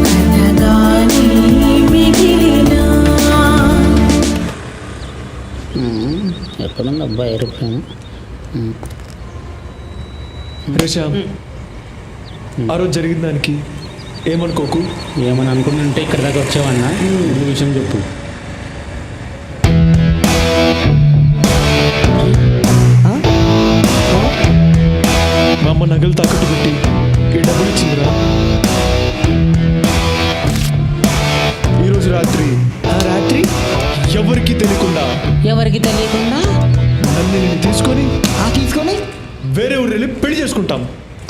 కథగానే మిగిలినా. ఎక్కడుంది అబ్బాయి ఏరోప్లేన్? రేషామ్, ఆ రోజు జరిగిన దానికి ఏమనుకోకు. ఏమని అనుకుంటుంటే ఇక్కడ దాకా వచ్చావన్నా, ఈ విషయం చెప్పు. మా అమ్మ నగలు తాకట్టు పెట్టి ఈ డబ్బులు ఇచ్చిందిరా. ఈరోజు రాత్రి ఎవరికి తెలియకుండా నందిని తీసుకొని వేరే ఊరు వెళ్ళి పెళ్లి చేసుకుంటాం.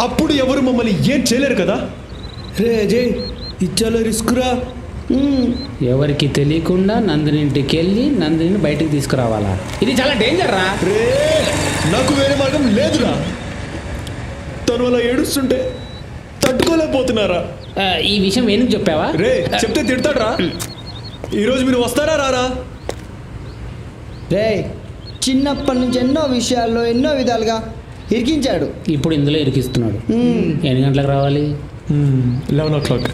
అప్పుడు ఎవరు మమ్మల్ని ఏం చేయలేరు కదా. రే అజయ్, ఇచ్చాలో రిస్క్ రా. ఎవరికి తెలియకుండా నందిని ఇంటికి వెళ్ళి నందిని బయటికి తీసుకురావాలా? ఇది చాలా డేంజర్ రా. రే, నాకు వేరే మార్గం లేదురా. తను అలా ఏడుస్తుంటే తట్టుకోలేకపోతున్నారా. ఈ విషయం ఎందుకు చెప్పావా? రే, చెప్తే తిడతాడ్రా. ఈరోజు మీరు వస్తారా రారా? రే, చిన్నప్పటి నుంచి ఎన్నో విషయాల్లో ఎన్నో విధాలుగా ఇరికించాడు. ఇప్పుడు ఇందులో ఇరికిస్తున్నాడు. ఎన్ని గంటలకు రావాలి? 11 o'clock.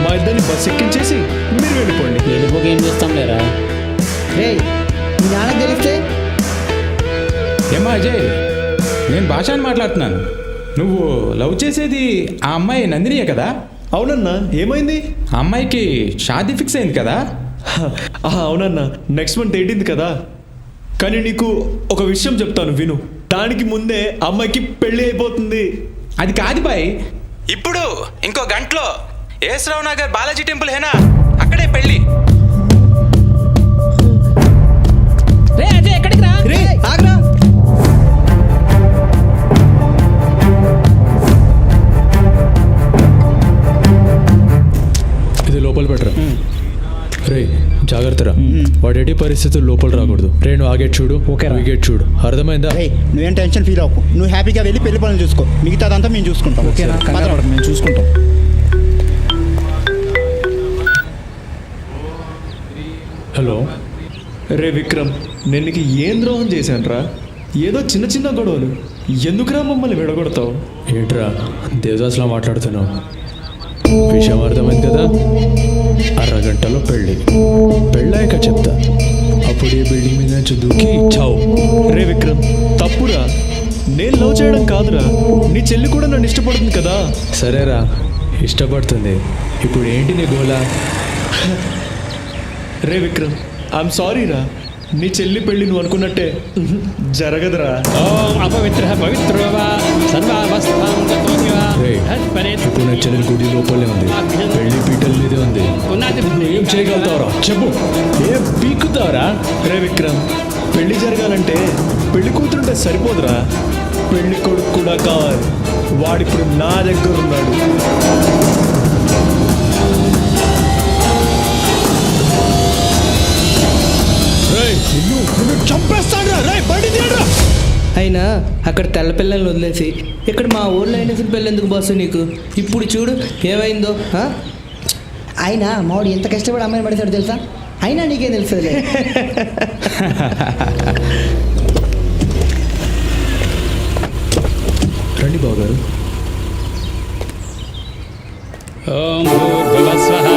మా ఇద్దరిని బస్ ఎక్కించేసి మీరు వెళ్ళిపోండి. వెళ్ళిపోక ఏం చేస్తాం లేరా? రే, మీ నాన్న తెలిస్తే? ఏమా అజయ్, నేను భాషని మాట్లాడుతున్నాను. నువ్వు లవ్ చేసేది ఆ అమ్మాయి నందినియే కదా? అవునన్నా, ఏమైంది? ఆ అమ్మాయికి షాదీ ఫిక్స్ అయింది కదా? అవునన్నా, నెక్స్ట్ మంత్ 18th కదా. కానీ నీకు ఒక విషయం చెప్తాను విను. దానికి ముందే అమ్మాయికి పెళ్లి అయిపోతుంది. అది కాదు బాయ్, ఇప్పుడు ఇంకో గంటలో ఏసరావు నగర్ బాలాజీ టెంపుల్ హేనా, అక్కడే పెళ్లి. రే అజయ్, ఎక్కడికి రా? రే, ఆగ్రా. ఇది లోపల పెట్టరా. రే, జాగ్రత్తరా. వాడు ఎట్టి పరిస్థితుల్లో లోపల రాకూడదు. రే, నువ్వు ఆ గేట్ చూడు, ఈ గేట్ చూడు. అర్థమైందా? నువ్వేం టెన్షన్ ఫీల్ అవ్వకు. నువ్వు హ్యాపీగా వెళ్ళి పెళ్లి పనులు చూసుకో. మిగతాదంతా మేము చూసుకుంటాం. ఓకేనా? మేము చూసుకుంటాం. హలో రే విక్రమ్, నేను నీకు ఏం ద్రోహం చేశాను రా? ఏదో చిన్న చిన్న గొడవలు ఎందుకురా మమ్మల్ని విడగొడతావు? ఏంట్రా దేవదాస్లా మాట్లాడుతున్నావు? విషయం అర్థమైంది కదా, అరగంటలో పెళ్ళాక చెప్తా. అప్పుడు ఈ బిల్డింగ్ మీద నుంచి దూకి చావు. రే విక్రమ్, తప్పురా. నేను లవ్ చేయడం కాదురా, నీ చెల్లి కూడా నన్ను ఇష్టపడుతుంది కదా. సరేరా, ఇష్టపడుతుంది. ఇప్పుడు ఏంటి నీ గోలా? రే విక్రమ్, ఐఎమ్ సారీ రా. నీ చెల్లి పెళ్లి నువ్వు అనుకున్నట్టే జరగదురా. ఓం అపవిత్ర పవిత్రో వా సర్వావస్థాం గతోపి వా రేయ్, తత్పరేత్ ఇప్పుడు నా చెల్లెలు గుడి లోపలే ఉంది, పెళ్లి పీటల మీదే ఉంది. ఏం చేయగలుగుతావురా చెప్పు, ఏం పీకుతావురా? రే విక్రమ్, పెళ్లి జరగాలంటే పెళ్లి కూతురుంటే సరిపోదురా, పెళ్లి కొడుకు కూడా కావాలి. వాడిప్పుడు నా దగ్గర ఉన్నాడు. చంపేస్తాడు రా, బండి తీయరా. అయినా అక్కడ తెల్ల పిల్లల్ని వదిలేసి ఇక్కడ మా ఊళ్ళో అయిన పిల్లలు ఎందుకు బాసు నీకు? ఇప్పుడు చూడు ఏమైందో. అయినా మావాడు ఎంత కష్టపడి అమ్మాయిని పడతాడు తెలుసా? అయినా నీకేం తెలుస్తుంది? రండి బావగారు. ఓం భూర్భువస్వః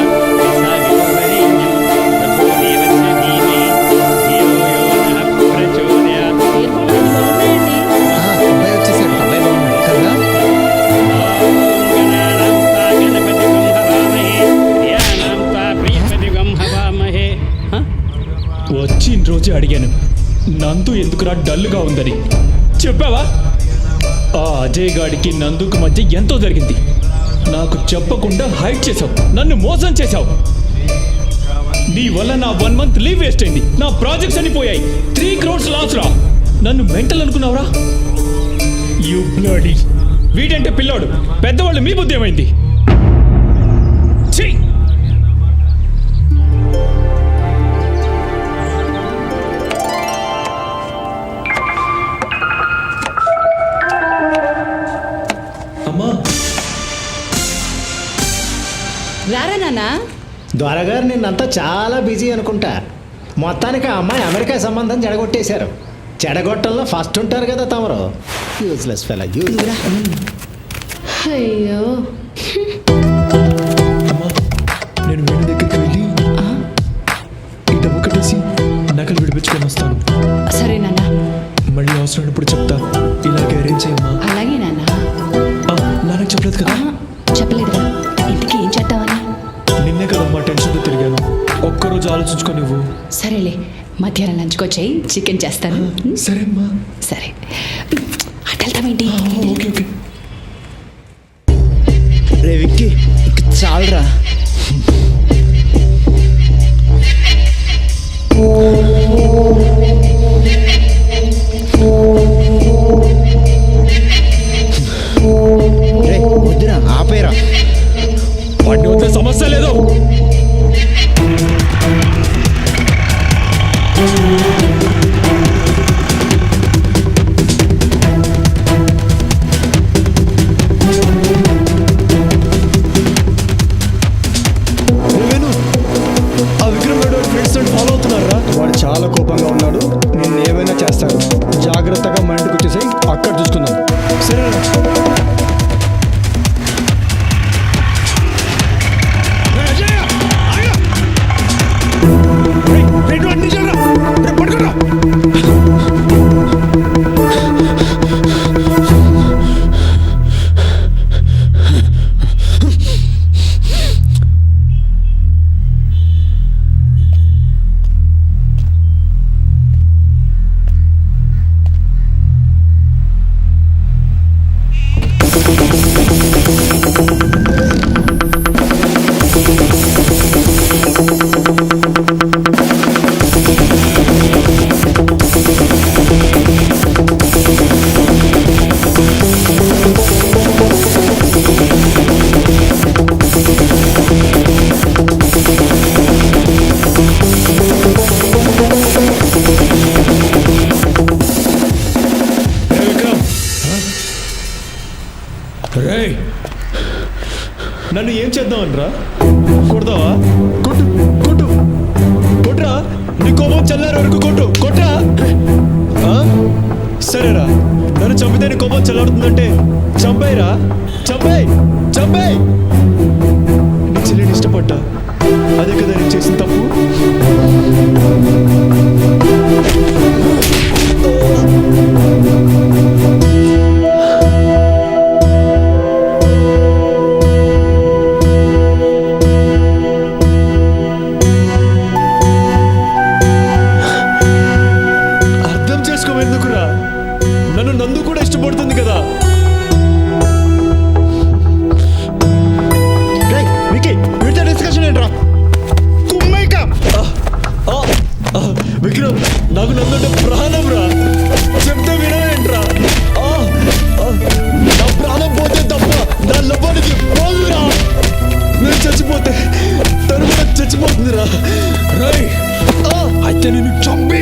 తత్సవితుర్వరేణ్యం భర్గో దేవస్య ధీమహి ధియో యో నః ప్రచోదయాత్. అబ్బాయి వచ్చేసాడు. అబ్బాయి బాగున్నాడు కదా? గణానాం త్వా గణపతిగం హవామహే ధ్యానాం త్వా ప్రియపతిగం హవామహే. వచ్చిన రోజే అడిగాను, నందు ఎందుకురా డల్గా ఉందని. చెప్పావా? ఆ అజయ్ గాడికి నందుకు మధ్య ఎంతో జరిగింది. నాకు చెప్పకుండా హైడ్ చేసావు, నన్ను మోసం చేసావు. నీ వల్ల నా 1 month లీవ్ వేస్ట్ అయింది, నా ప్రాజెక్ట్స్ అన్ని పోయాయి, 3 crores లాస్ రా. నన్ను మెంటల్ అనుకున్నావురా? You bloody. వీడంటే పిల్లోడు, పెద్దవాళ్ళు మీ బుద్ధి ఏమైంది? ఛీ! అమ్మా, రారా నాన్న. ద్వారగారు నిన్నంతా చాలా బిజీ అనుకుంటా. మొత్తానికి ఆ అమ్మాయి అమెరికా సంబంధం చెడగొట్టేశారు. చెడగొట్టంలో ఫస్ట్ ఉంటారు కదా తమరు. Useless fella. అయ్యో, అమ్మా, నేను వీడి దగ్గరికి వెళ్ళి ఈ డబ్బు కట్టేసి నకలు విడిపించుకొని వస్తాను. సరే నాన్న. మళ్ళీ అవసరమైనప్పుడు చెప్తా. ఇలాగే అరేంజ్ చేయమ్మా. అలాగే నాన్న. నాన్నకు చెప్పలేదు కదా? చెప్పలేదురా. ఇంటికి ఏం చేద్దామని? నిన్నే కదమ్మా టెన్షన్తో తిరిగాను. ఒక్కరోజు ఆలోచించుకొని నువ్వు. సరేలే, మధ్యాహ్నం లంచ్కి వచ్చాయి, చికెన్ చేస్తాను. సరే అమ్మా. సరే, అటు వెళ్తామేంటి? Okay okay. రే విక్కీ, ఇక చాలురా. రే వద్దురా, ఆపేరా. వాడిని వద్ద సమస్య లేదు. ఆ విక్రమ్ గారు ఫ్రెండ్స్ ఫాలో అవుతున్నారా? వాడు చాలా కోపంగా ఉన్నాడు, నేను ఏమైనా చేస్తాడు. జాగ్రత్తగా మా ఇంటికి వచ్చేసి అక్కడ చూసుకుందాం. సరే. నన్ను ఏం చేద్దామనరా? కొడదావా? కొట్టు కొట్టు కొట్రా. నీ కోపం చల్లారే వరకు కొట్టు. కొట్రా. సరేరా, నన్ను చంపితే నీ కోపం చల్లారుతుందంటే చంపేయరా, చంపేయ్. నీ చెల్లిని ఇష్టపడ్డా, అదే కదా నేను చేసిన తప్పు. అర్థం చేసుకోవెందుకురా, నన్ను నందు కూడా ఇష్టపడుతుంది కదా. డిస్కషన్ ఏంట్రా, విక్రమ్, నాకు నందుంటే ప్రాణం రా, చెప్తే వినవేంట్రా. నా ప్రాణం పోతే తప్ప నా లోపానికి పోదురా. నేను చచ్చిపోతే తను కూడా చచ్చిపోతుందిరా. అయితే నేను చంపి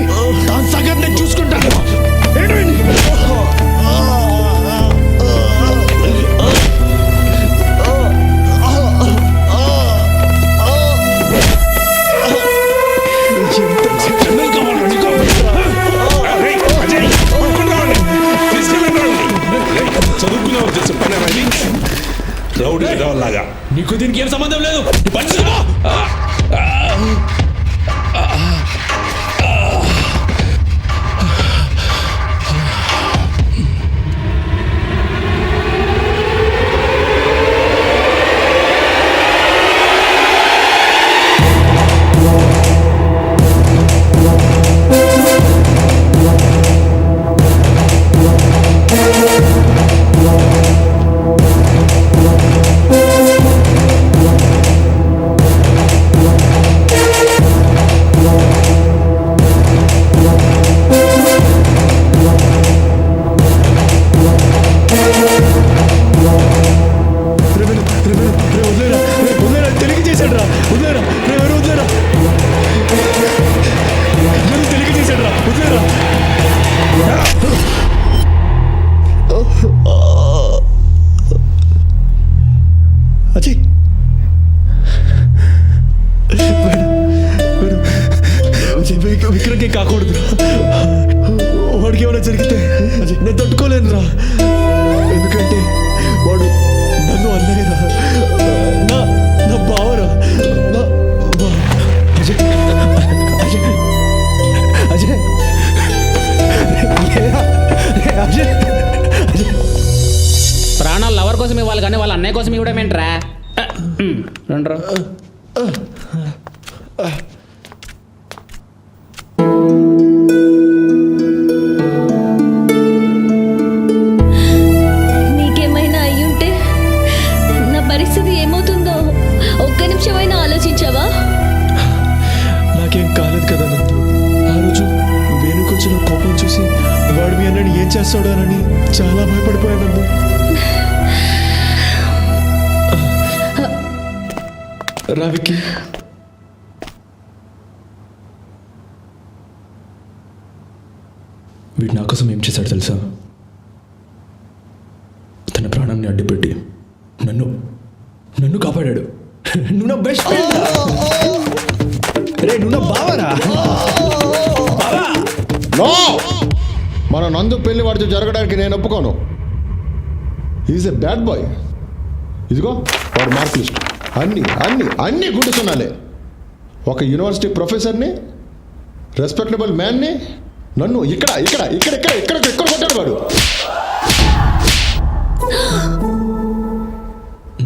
దాని సగం నేను చూసుకుంటాను. చదువుకున్నావు చేసే పని రౌడీ లాగా. నీకు దీనికి ఏం సంబంధం లేదు. అజయ్, విక్రమ్కి కాకూడదు. వాడికి ఏమైనా జరిగితే అజయ్ నేను తట్టుకోలేను రా. ఎందుకంటే వాడు నన్ను అన్నయ్యరా, నా బావరా. అజయ్ అజయ్ అజయ్ అజయ్ ప్రాణాలు లవర్ కోసం ఇవ్వాలి కానీ వాళ్ళ అన్నయ్య కోసం ఇవ్వడం ఏంట్రా. రండ్రా. నీకేమైనా అయ్యుంటే నా పరిస్థితి ఏమవుతుందో ఒక్క నిమిషమైనా ఆలోచించావా? నాకేం కాలేదు కదా నందు. ఆ రోజు వేణుకొచ్చిన కోపం చూసి వాడు మీ అన్నని ఏం చేస్తాడోనని చాలా భయపడిపోయాను నందు. రావికి వీడు నా కోసం ఏం చేశాడు తెలుసా? తన ప్రాణాన్ని అడ్డుపెట్టి నన్ను కాపాడాడు. నువ్వు నా బెస్ట్ ఫ్రెండ్. నువ్వు నా బావరా. మన నందు పెళ్లి వాడితో జరగడానికి నేను ఒప్పుకోను. Is a bad boy. ఇదిగో వాడు మార్క్ లిస్ట్ అన్నీ గుడ్డుతున్నాలే. ఒక యూనివర్సిటీ ప్రొఫెసర్ని, రెస్పెక్టబుల్ మ్యాన్ని నన్ను ఇక్కడ కొట్టాడు వాడు.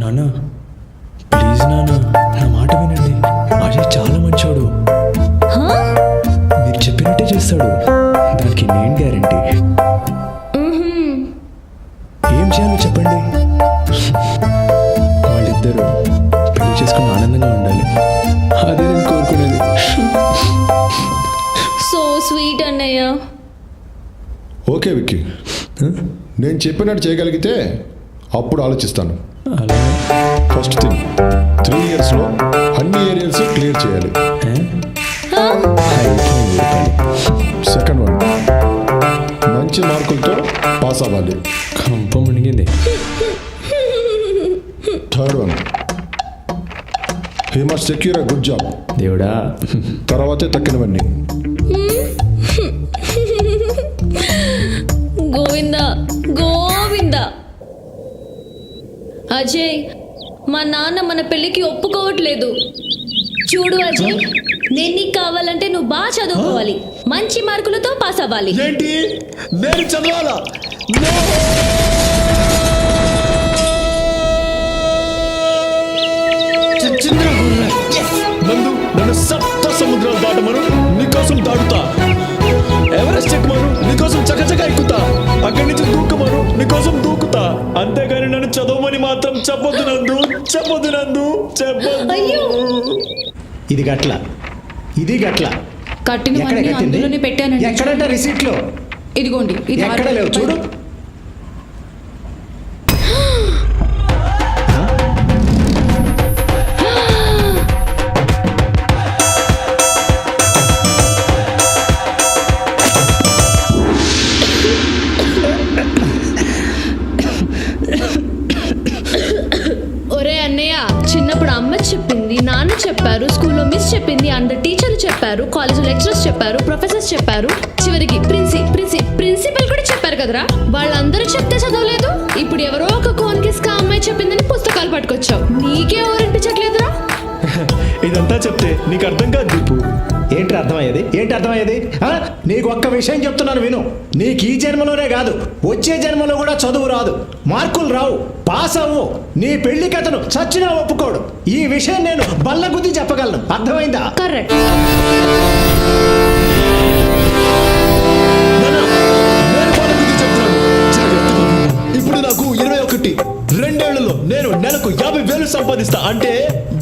నాన్న ప్లీజ్ నాన్న, నా మాట వినండి. అజయ్ చాలా మంచోడు. మీరు చెప్పినట్టే చేస్తాడు. దానికి నేను గ్యారంటీ. ఏం చేయాలో చెప్పండి. వాళ్ళిద్దరూ పెళ్లి చేసుకుని ఆనందంగా ఉండాలి. అదే నేను కోరుకునేది. సో స్వీట్ అన్నయ్య. ఓకే విక్కీ, నేను చెప్పినట్టు చేయగలిగితే అప్పుడు ఆలోచిస్తాను. ఫస్ట్ థింగ్ 3 yearsలో అన్ని ఏరియాస్ క్లియర్ చేయాలి. సెకండ్ వన్, మంచి మార్కులతో పాస్ అవ్వాలి. కంప మునిగింది. Third one, he must secure a good job. దేవుడా, తర్వాతే తక్కినవన్నీ. అర్థమైందా? అజయ్, మా నాన్న మన పెళ్ళికి ఒప్పుకోవట్లేదు. చూడు అజయ్, నేను నీకు కావాలంటే నువ్వు బాగా చదువుకోవాలి, మంచి మార్కులతో పాస్ అవ్వాలి. ఏంటి నేను చదవాలా? నన్ను సప్త సముద్రాలు దాటమను, నీకోసం దాటుతా. ఎవరెస్ట్ ఎక్కమను, నీకోసం చకచక ఎక్కుతా. అక్కడి నుంచి దూకమను, నీకోసం దూకుతా. అంతేగాని నన్ను చదవమని మాత్రం చెప్పొద్దు నందు, చెప్పొద్దు నందు, చెప్పొద్దు. ఇది గట్ల, ఇది గట్ల. కట్టినవన్నీ అందులోనే పెట్టానండి. ఎక్కడంట రిసీట్లో? ఇదిగోండి, ఇది ఎక్కడ లేవు చూడు. ఒరే అన్నయ్య, చిన్నప్పుడు అమ్మ చెప్పింది, నాన్న చెప్పారు, స్కూల్లో మిస్ చెప్పింది, అందరు టీచర్లు చెప్పారు, కాలేజ్ లెక్చరర్స్ చెప్పారు, ప్రొఫెసర్స్ చెప్పారు, చివరికి ప్రిన్సిపల్ కూడా చెప్పారు కదరా. వాళ్ళందరూ చెప్తే చదవలేదు. ఇప్పుడు ఎవరో ఒక కోన్కిస్కా అమ్మాయి చెప్పిందని పుస్తకాలు పట్టుకొచ్చావు. నీకే ఎవరనిపించట్లేదురా? ఇదంతా చెప్తే నీకు అర్థం కాదు దీపు. ఏంటి అర్థమయ్యేది? ఏంటి అర్థమయ్యేది? నీకు ఒక్క విషయం చెప్తున్నాను విను. నీకు ఈ జన్మలోనే కాదు, వచ్చే జన్మలో కూడా చదువు రాదు, మార్కులు రావు, పాస్ అవ్వు. నీ పెళ్లి కథను చచ్చినా ఒప్పుకోడు. ఈ విషయం నేను బల్లగుద్ది చెప్పగలను. అర్థమైందా? కరెక్ట్. ఇప్పుడు నాకు 21, 2 ఏళ్లలో నేను నెలకు 50,000 సంపాదిస్తా. అంటే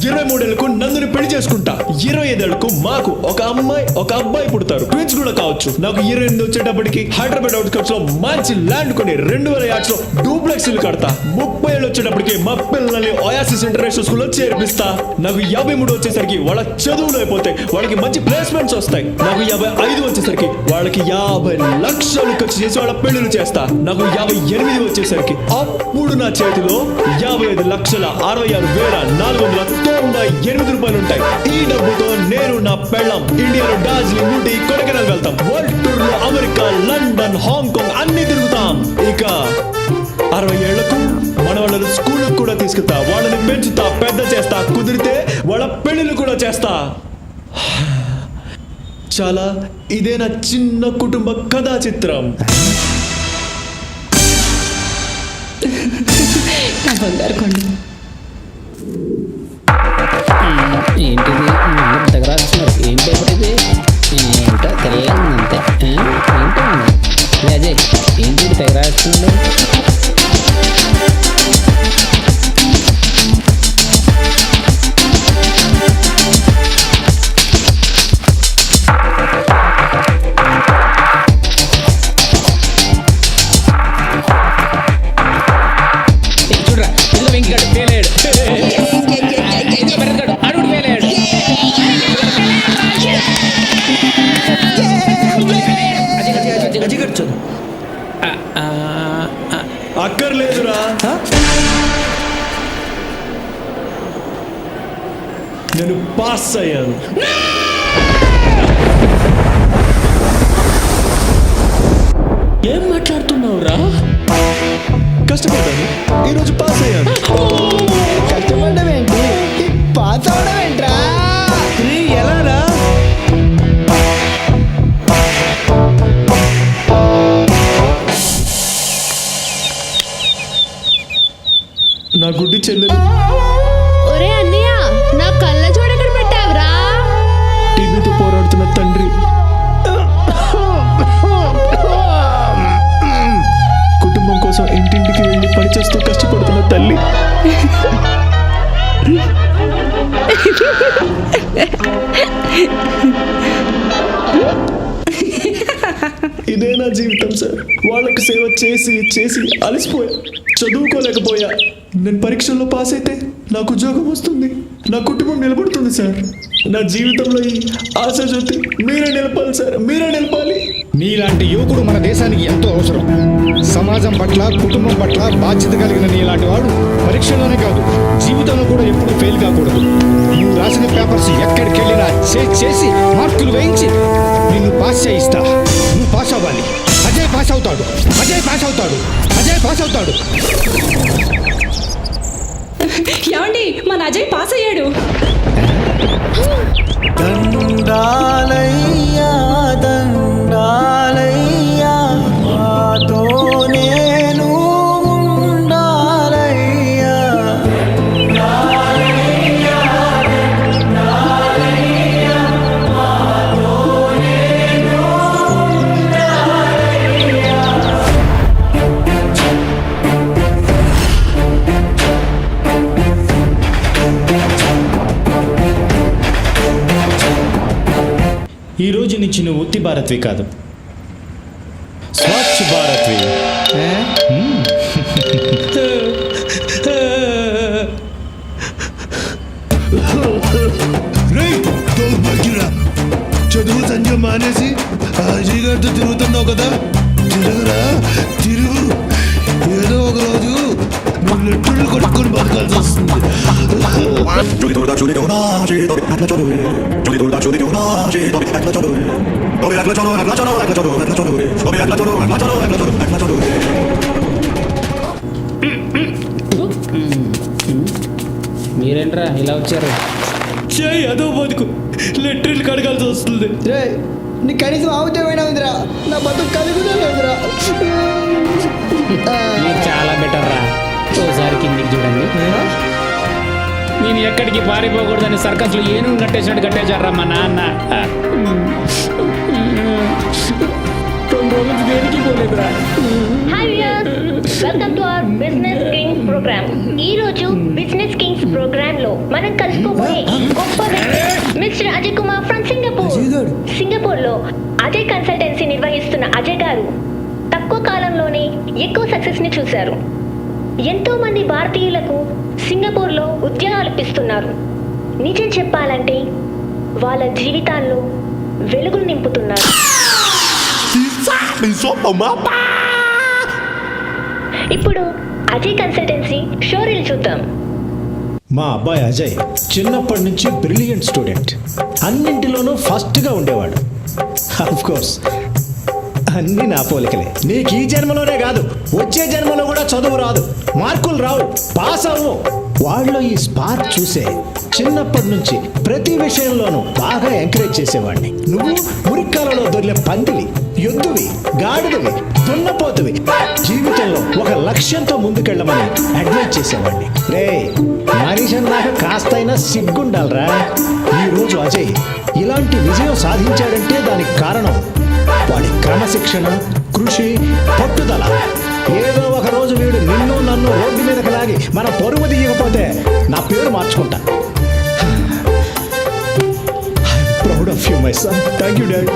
23 ఏళ్లకు నందుని పెళ్లి చేసుకుంటా. 25 ఏళ్లకు మాకు ఒక అమ్మాయి ఒక అబ్బాయి పుడతారు, ట్విన్స్ కూడా కావచ్చు. నాకు 28 వచ్చేటప్పటికి హైదరాబాద్ అవుట్స్కట్స్ లో మంచి ల్యాండ్ కొని 2000 యార్డ్స్ లో డూప్లెక్స్ ఇల్లు కడతా. 30 ఏళ్ళు వచ్చేటప్పటికి మా పిల్లల్ని ఓయాసిస్ ఇంటర్నేషనల్ స్కూల్లో చేర్పిస్తా. నాకు 53 వచ్చేసరికి వాళ్ళ చదువులు అయిపోతాయి, వాళ్ళకి మంచి ప్లేస్మెంట్స్ వస్తాయి. నాకు 55 వచ్చేసరికి వాళ్ళకి 50 లక్షలు ఖర్చు చేసి వాళ్ళ పెళ్లిళ్ళు చేస్తా. నాకు 58 వచ్చేసరికి అప్పుడు నా చేతిలో 55,66,498 రూపాయలు ఉంటాయి. ఈ డబ్బుతో నేను నా పెళ్ళం ఇండియాలో డార్జిలింగ్, ఊటీ, కొడైకెనాల్ వెళ్తాం. వరల్డ్ టూర్ లో అమెరికా, లండన్, హాంకాంగ్ అన్ని తిరుగుతాం. ఇక 60 ఏళ్లకు మన వాళ్ళని స్కూల్కి కూడా తీసుకెళ్తా. వాళ్ళని పెంచుతా, పెద్ద చేస్తా. కుదిరితే వాళ్ళ పెళ్లిళ్ళు కూడా చేస్తా. చాలా ఇదే నా చిన్న కుటుంబ కథా చిత్రం. బంగారు కొండ. ఏంటిది దగ్గర ఏంటి ఇది? ఏంటో తెల్లంతే. ఏంటో అజయ్, ఏంటి తెగ రాస్తుంది? చూడరా, ఇదిగో వెంకగాడు పేలేడు, ఇదిగో బెరగాడు అడుగు పేలేడు. అక్కర్లేదురా, నేను పాస్ అయ్యాను. ఏం మాట్లాడుతున్నావురా? కష్టపడ్డాను, ఈరోజు పాస్ అయ్యాను. కష్టపడ్డం ఏంటి, పాస్ అవడం ఏంట్రా? ఎలారా? నా గుడ్డి చెల్లెలు. ఒరే అన్నయ్య, నా కళ్ళ చూడ ఎక్కడ పెట్టావురా? టీబీతో పోరాడుతున్న తండ్రి, కుటుంబం కోసం ఇంటింటికి వెళ్ళి పనిచేస్తూ కష్టపడుతున్న తల్లి. ఇదే నా జీవితం సార్. వాళ్ళకు సేవ చేసి చేసి అలసిపోయా, చదువుకోలేకపోయా. నేను పరీక్షల్లో పాస్ అయితే నాకు ఉద్యోగం వస్తుంది, నా కుటుంబం నిలబడుతుంది సార్. నా జీవితంలో ఈ ఆశాజ్యోతి మీరే నిలపాలి సార్, మీరే నిలపాలి. నీలాంటి యువకుడు మన దేశానికి ఎంతో అవసరం. సమాజం పట్ల, కుటుంబం పట్ల బాధ్యత కలిగిన నీలాంటి వాడు పరీక్షలోనే కాదు, జీవితంలో కూడా ఎప్పుడూ ఫెయిల్ కాకూడదు. నువ్వు రాసిన పేపర్స్ ఎక్కడికి వెళ్ళినా చేసి మార్కులు వేయించి నిన్ను పాస్ చేయిస్తా. నువ్వు పాస్ అవ్వాలి. అజయ్ పాస్ అవుతాడు, అజయ్ పాస్ అవుతాడు, అజయ్ పాస్ అవుతాడు. ఏమండి మన అజయ్ పాస్ అయ్యాడు. దండాలయ్యా దండాలయ్యా మాతో నేను ఉండాలయ్యా. ఈ రోజు నుంచి నువ్వు ఉత్తి భారత్వి కాదు, స్వచ్ఛ భారత్వి. చదువు సంజయ్ మానేసి అజయ్ గారితో తిరుగుతున్నావు కదా, తిరుగురా తిరుగు. ఏదో ఒక రోజు నువ్వు లెట్టులు కొట్టుకొని బతకాల్సి వస్తుంది. మీరేంట్రా ఇలా వచ్చారు? చేయి అదో బతుకు, లెట్రిన్ కడగాల్సి వస్తుంది. రే నీ కనీసం ఆవుతేమైనా ఉందిరా, నా బతుకు కలుగునే లేదురా. మీరు చాలా బెటర్ రా. ఓసారి కిందికి చూడండి. నేను ఎక్కడికి పారిపోకూడదని సర్కస్లో ఏనుగు కట్టేసినట్టు కట్టేశారా మా నాన్న. 2 రోజులు దేనికి పోలేదురా. Hi viewers, welcome to our business kings program. ఈ రోజు బిజినెస్ కింగ్స్ ప్రోగ్రామ్ లో మనం కలుసుకోబోయే గొప్ప వ్యక్తి mister Ajay Kumar from Singapore. Singapore లో అజయ్ కన్సల్టెన్సీ నిర్వహిస్తున్న అజయ్ గారు తక్కువ కాలంలోనే ఎక్కువ సక్సెస్ ని చూశారు. ఎంతో మంది భారతీయులకు సింగపూర్ లో ఉద్యోగాలు ఇప్పిస్తున్నారు. నిజం చెప్పాలంటే వాళ్ళ జీవితాల్లో వెలుగులు నింపుతున్నారు. ఇప్పుడు అజయ్ కన్సల్టెన్సీ షోరీలు చూద్దాం. మా అబ్బాయి అజయ్ చిన్నప్పటి నుంచి బ్రిలియంట్ స్టూడెంట్, అన్నింటిలోనూ ఫస్ట్గా ఉండేవాడు. ఆఫ్ కోర్స్ అన్నీ నా పోలికలే. నీకు ఈ జన్మలోనే కాదు, వచ్చే జన్మలో కూడా చదువు రాదు, మార్కులు రావు, పాస్ అవ్వు. వాళ్ళలో ఈ స్పార్క్ చూసే చిన్నప్పటి నుంచి ప్రతి విషయంలోనూ బాగా ఎంకరేజ్ చేసేవాడిని. నువ్వు మురికాలలో దొరికే పందివి, ఎద్దువి, గాడిదవి, దున్నపోతువి, జీవితంలో ఒక లక్ష్యంతో ముందుకెళ్ళమని అడ్వైజ్ చేసేవాడిని. రే మనిషి అన్నాక కాస్తైనా సిగ్గుండాలరా. ఈరోజు అజయ్ ఇలాంటి విజయం సాధించాడంటే దానికి కారణం వాడి క్రమశిక్షణ, కృషి, పట్టుదల. ఏదో ఒక రోజు వీడు నిన్ను నన్ను రోడ్డు మీదకి లాగి మన పరువు తీయకపోతే నా పేరు మార్చుకుంటా. Proud of you my son. Thank you daddy.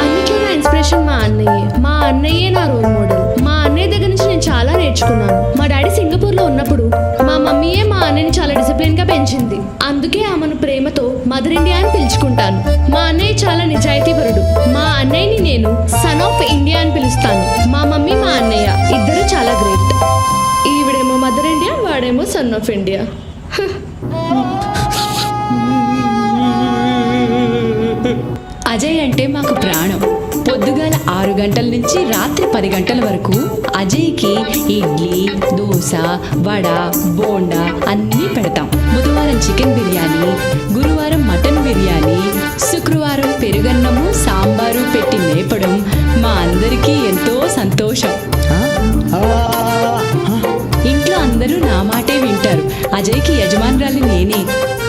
అన్నిట్లో నా ఇన్స్పిరేషన్ మా అన్నయ్యే. మా అన్నయ్యే నా రోల్ మోడల్. మా అన్నయ్య దగ్గర నుంచి నేను చాలా నేర్చుకున్నాను. మా డాడీ సింగపూర్లో ఉన్నప్పుడు మా మమ్మీయే మా అన్నయ్యని చాలా డిసిప్లిన్గా పెంచింది. అందుకే ఆమెను ప్రేమతో మదర్ ఇండియా అని పిలుచుకుంటాను. మా అన్నయ్య చాలా నిజాయితీపరుడు. మా అన్నయ్యని నేను సన్ ఆఫ్ ఇండియా అని పిలుస్తాను. మా మమ్మీ మా అన్నయ్య ఇద్దరు చాలా గ్రేట్. ఈవిడేమో మదర్ ఇండియా, వాడేమో సన్ ఆఫ్ ఇండియా. అజయ్ అంటే మాకు ప్రాణం. పొద్దుగాల 6 గంటల నుంచి రాత్రి 10 గంటల వరకు అజయ్కి ఇడ్లీ, దోశ, వడ, బోండా అన్నీ పెడతాం. బుధవారం చికెన్ బిర్యానీ, గురువారం మటన్ బిర్యానీ, శుక్రవారం పెరుగన్నము, సాంబారు పెట్టి మేపడం మా అందరికీ ఎంతో సంతోషం. ఇంట్లో అందరూ నా మాటే వింటారు. అజయ్కి యజమానురాలు నేనే.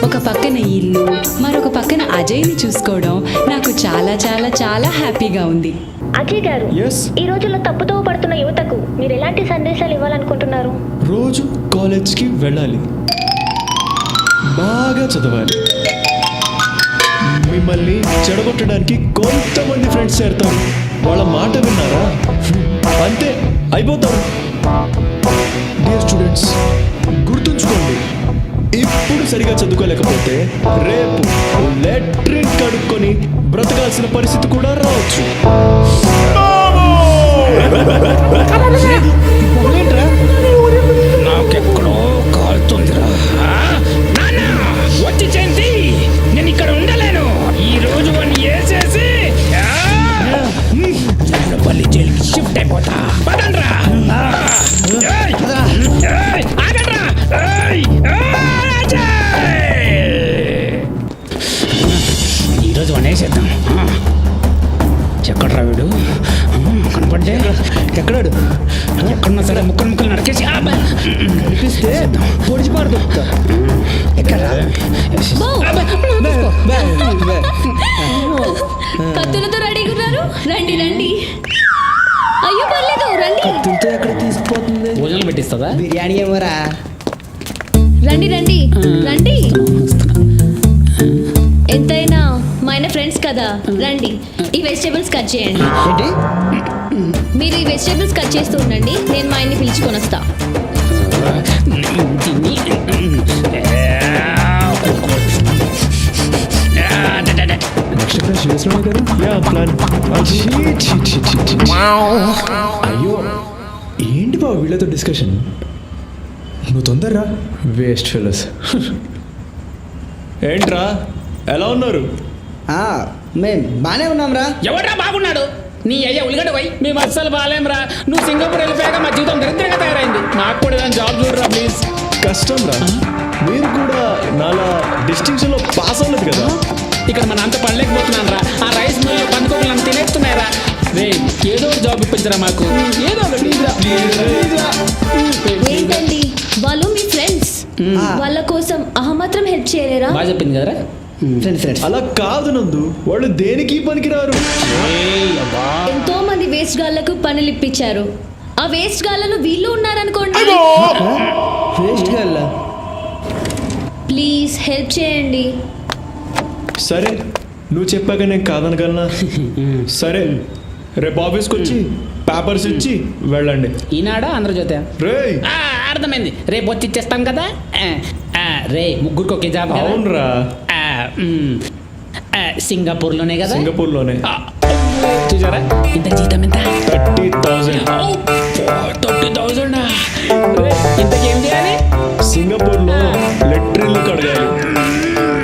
ఒక పక్కన ఇల్లు, మరొక పక్కన అజయ్ని చూసుకోవడం నాకు చాలా చాలా చాలా హ్యాపీగా ఉంది. అజయ్ గారు, ఈ రోజుల్లో తప్పుతో పడుతున్న యువతకు మీరు ఎలాంటి సందేశాలు ఇవ్వాలనుకుంటున్నారు? రోజు కాలేజ్కి వెళ్ళాలి, బాగా చదవాలి. మిమ్మల్ని చెడగొట్టడానికి కొంతమంది ఫ్రెండ్స్ చేరుతారు. వాళ్ళ మాట విన్నారా అంతే అయిపోతారు. డియర్ స్టూడెంట్స్, గుర్తుంచుకోండి, ఇప్పుడు సరిగా చదువుకోలేకపోతే రేపు లెట్రిన్ కడుక్కొని బ్రతకాల్సిన పరిస్థితి కూడా రావచ్చు. నాకెక్కడో కాలుతుందిరా. వచ్చి చెంది నేను ఇక్కడ ఉండలేను. ఈ రోజు వాడిని వేసే అయిపోతా పదండ్రా. ఏయ్! ఏయ్! ఆగండ్రా. ఏయ్! అజయ్! ఈరోజు వనేసేద్దాం. ఎక్కడ్రా వీడు? కనపడ్డే ఎక్కడాడు ఎక్కడున్నా సరే ముక్కలు ముక్కలు నరికేసి కనిపిస్తే పొడిచి పారు దొరుకుతా ఎక్కడ్రా? కత్తులతో రెడీగా ఉన్నారు, రండి రండి. అయ్యో పర్లేదు రండి. కత్తులతో ఎక్కడ తీసుకుపోతుంది? భోజనాలు పెట్టిస్తుందా? బిర్యానీ ఏమోరా. రండి రండి రండి. ఎంతైనా మా ఆయన ఫ్రెండ్స్ కదా, రండి. ఈ వెజిటేబుల్స్ కట్ చేయండి. ఏంటి? మీరు ఈ వెజిటేబుల్స్ కట్ చేస్తూ ఉండండి, నేను మా ఆయన్ని పిలుచుకొని వస్తా. అయ్యో ఏంటి బాబు వీళ్ళతో డిస్కషన్? నువ్వు తొందరరా, వేస్ట్ ఫెలోస్. ఏంట్రా ఎలా ఉన్నారు? మేం బానే ఉన్నాంరా. ఎవడ్రా బాగున్నాడు? నీ అయ్యా ఉల్లిగడ్డ పోయి మేము అస్సలు బాగాలేంరా. నువ్వు సింగపూర్ వెళ్ళిపోయాక మా జీవితం దరిద్రంగా తయారైంది. మాకు కూడా ఏదైనా జాబ్ చూడరా ప్లీజ్. కష్టం రా, మీరు కూడా నాలా డిస్టింక్షన్ లో పాస్ అవ్వలేదు కదా. ఇక్కడ మన అంత పడలేకపోతున్నాను రా. ఆ రైస్ మిల్లు పందుకోకులు నన్ను తినేస్తున్నారా. రే ఏదో ఒక జాబ్ ఇప్పించరా మాకు, ఏదో ఒకటి ప్లీజ్ రా. ఏంటండి వాళ్ళు మీ ఫ్రెండ్స్, వాళ్ళ కోసం అహమాత్రం హెల్ప్ చేయలేరా? బాగా చెప్పింది కదరా. అలా కాదు నందు, వాళ్ళు దేనికి పనికిరారు. ఎంతో మంది వేస్ట్ గాళ్లకు పనులు ఇప్పించారు. ఆ వేస్ట్ గాళ్లలో వీళ్ళు ఉన్నారనుకోండి. వేస్ట్ గాళ్ళ ప్లీజ్ హెల్ప్ చేయండి. సరే నువ్వు చెప్పాక నేను కాదనగలనా? సరే రేపు ఆఫీస్కి వచ్చి పేపర్స్ ఇచ్చి వెళ్ళండి. ఈనాడా ఆంధ్రజ్యోతి? రేయ్ అర్థమైంది, రేపు వచ్చి ఇచ్చేస్తాం కదా. రే ముగ్గురికి ఒకే జాబ్. అవునరా, సింగపూర్లోనే కదా. సింగపూర్లోనే. చూసారా ఇంత జీతం ఎంత? 30,000. 30,000